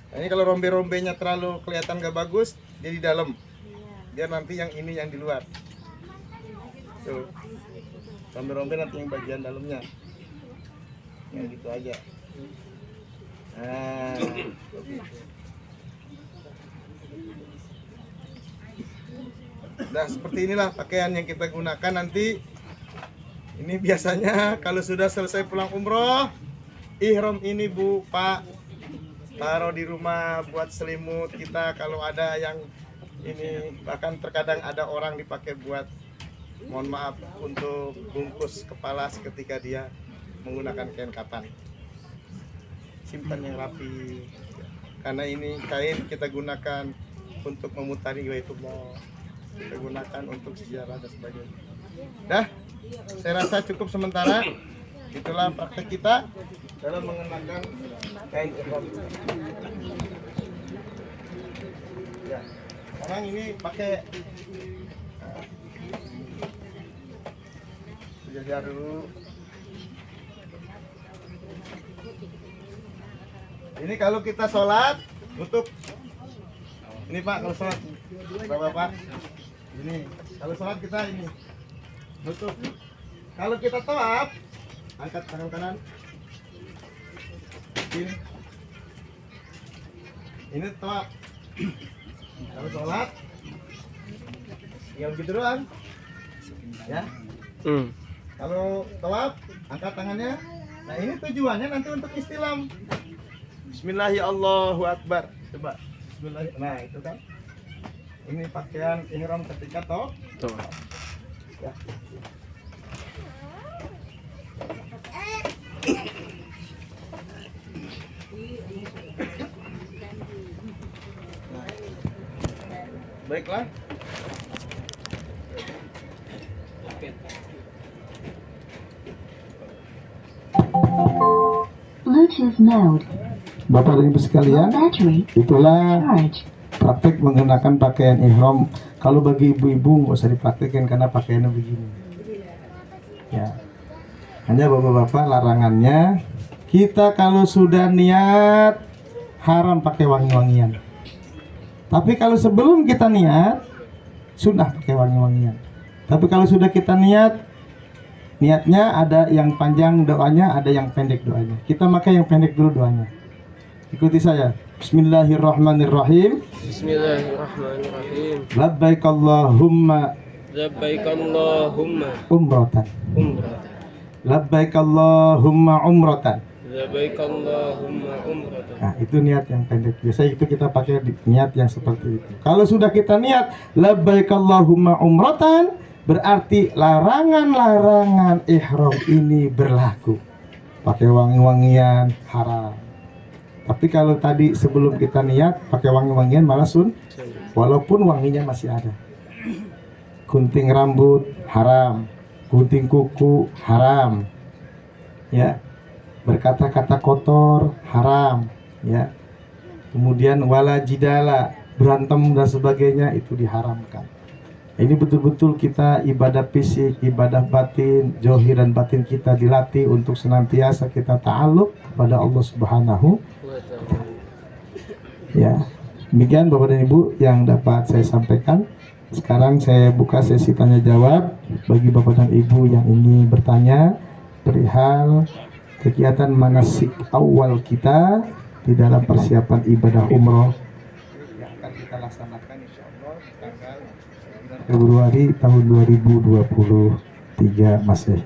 Nah, ini kalau rombe-rombenya terlalu kelihatan gak bagus, dia di dalam. Biar nanti yang ini yang di luar. Tuh. Rombe-rombe nanti yang bagian dalamnya. Yang gitu aja. Nah. Nah, seperti inilah pakaian yang kita gunakan nanti. Ini biasanya kalau sudah selesai pulang umroh, ihram ini Bu, Pak, taruh di rumah buat selimut kita kalau ada yang Ini bahkan terkadang ada orang dipakai buat, mohon maaf, untuk bungkus kepala ketika dia menggunakan kain kafan. Simpan yang rapi, karena ini kain kita gunakan untuk memutari Baitullah, kita gunakan untuk sejarah dan sebagainya. Dah, saya rasa cukup sementara. Itulah praktek kita dalam mengenakan kain ihram. Ya, sekarang ini pakai sejajar dulu. Ini kalau kita sholat tutup. Ini Pak, kalau sholat Bapak, ini kalau sholat kita ini tutup. Kalau kita tawaf, angkat tangan kanan. Ini tawaf. Kalau sholat, ya begitu doang. Ya. Kalau tawaf, angkat tangannya. Nah ini tujuannya nanti untuk istilam. Bismillahirrahmanirrahim, Allahu Akbar. Coba. Bismillah. Nah itu kan. Ini pakaian ihram ketika tawaf. Ya. Nah. Baiklah. Bluetooth mode. Bapak dan Ibu Low sekalian, battery. itulah Charge. praktek mengenakan pakaian ihram. Kalau bagi ibu-ibu nggak usah dipraktekkan karena pakaiannya begini. Ya, hanya bapak-bapak larangannya kita kalau sudah niat haram pakai wangi-wangian. Tapi kalau sebelum kita niat sunnah pakai wangi-wangian. Tapi kalau sudah kita niatnya ada yang panjang doanya, ada yang pendek doanya. Kita pakai yang pendek dulu doanya. Ikuti saya. Bismillahirrahmanirrahim. Bismillahirrahmanirrahim. Labbaik Allahumma Labbaik Allahumma umratan. umratan. Labbaik Allahumma umratan. Labbaik Allahumma umratan. Nah, itu niat yang pendek. Biasanya itu kita pakai niat yang seperti itu. Kalau sudah kita niat labbaik Allahumma umratan, berarti larangan-larangan ihram ini berlaku. Pakai wangi-wangian haram. Tapi kalau tadi sebelum kita niat pakai wangi-wangian malah walaupun wanginya masih ada. Gunting rambut haram, gunting kuku haram. Ya. Berkata-kata kotor haram, ya. Kemudian wala jidala, berantem dan sebagainya itu diharamkan. Ini betul-betul kita ibadah fisik, ibadah batin, zahir dan batin kita dilatih untuk senantiasa kita ta'alluq pada Allah Subhanahu. Ya, demikian Bapak dan Ibu yang dapat saya sampaikan. Sekarang saya buka sesi tanya jawab bagi Bapak dan Ibu yang ingin bertanya perihal kegiatan manasik awal kita di dalam persiapan ibadah umroh yang akan kita laksanakan insya Allah tanggal 9 Februari tahun 2023 Masehi.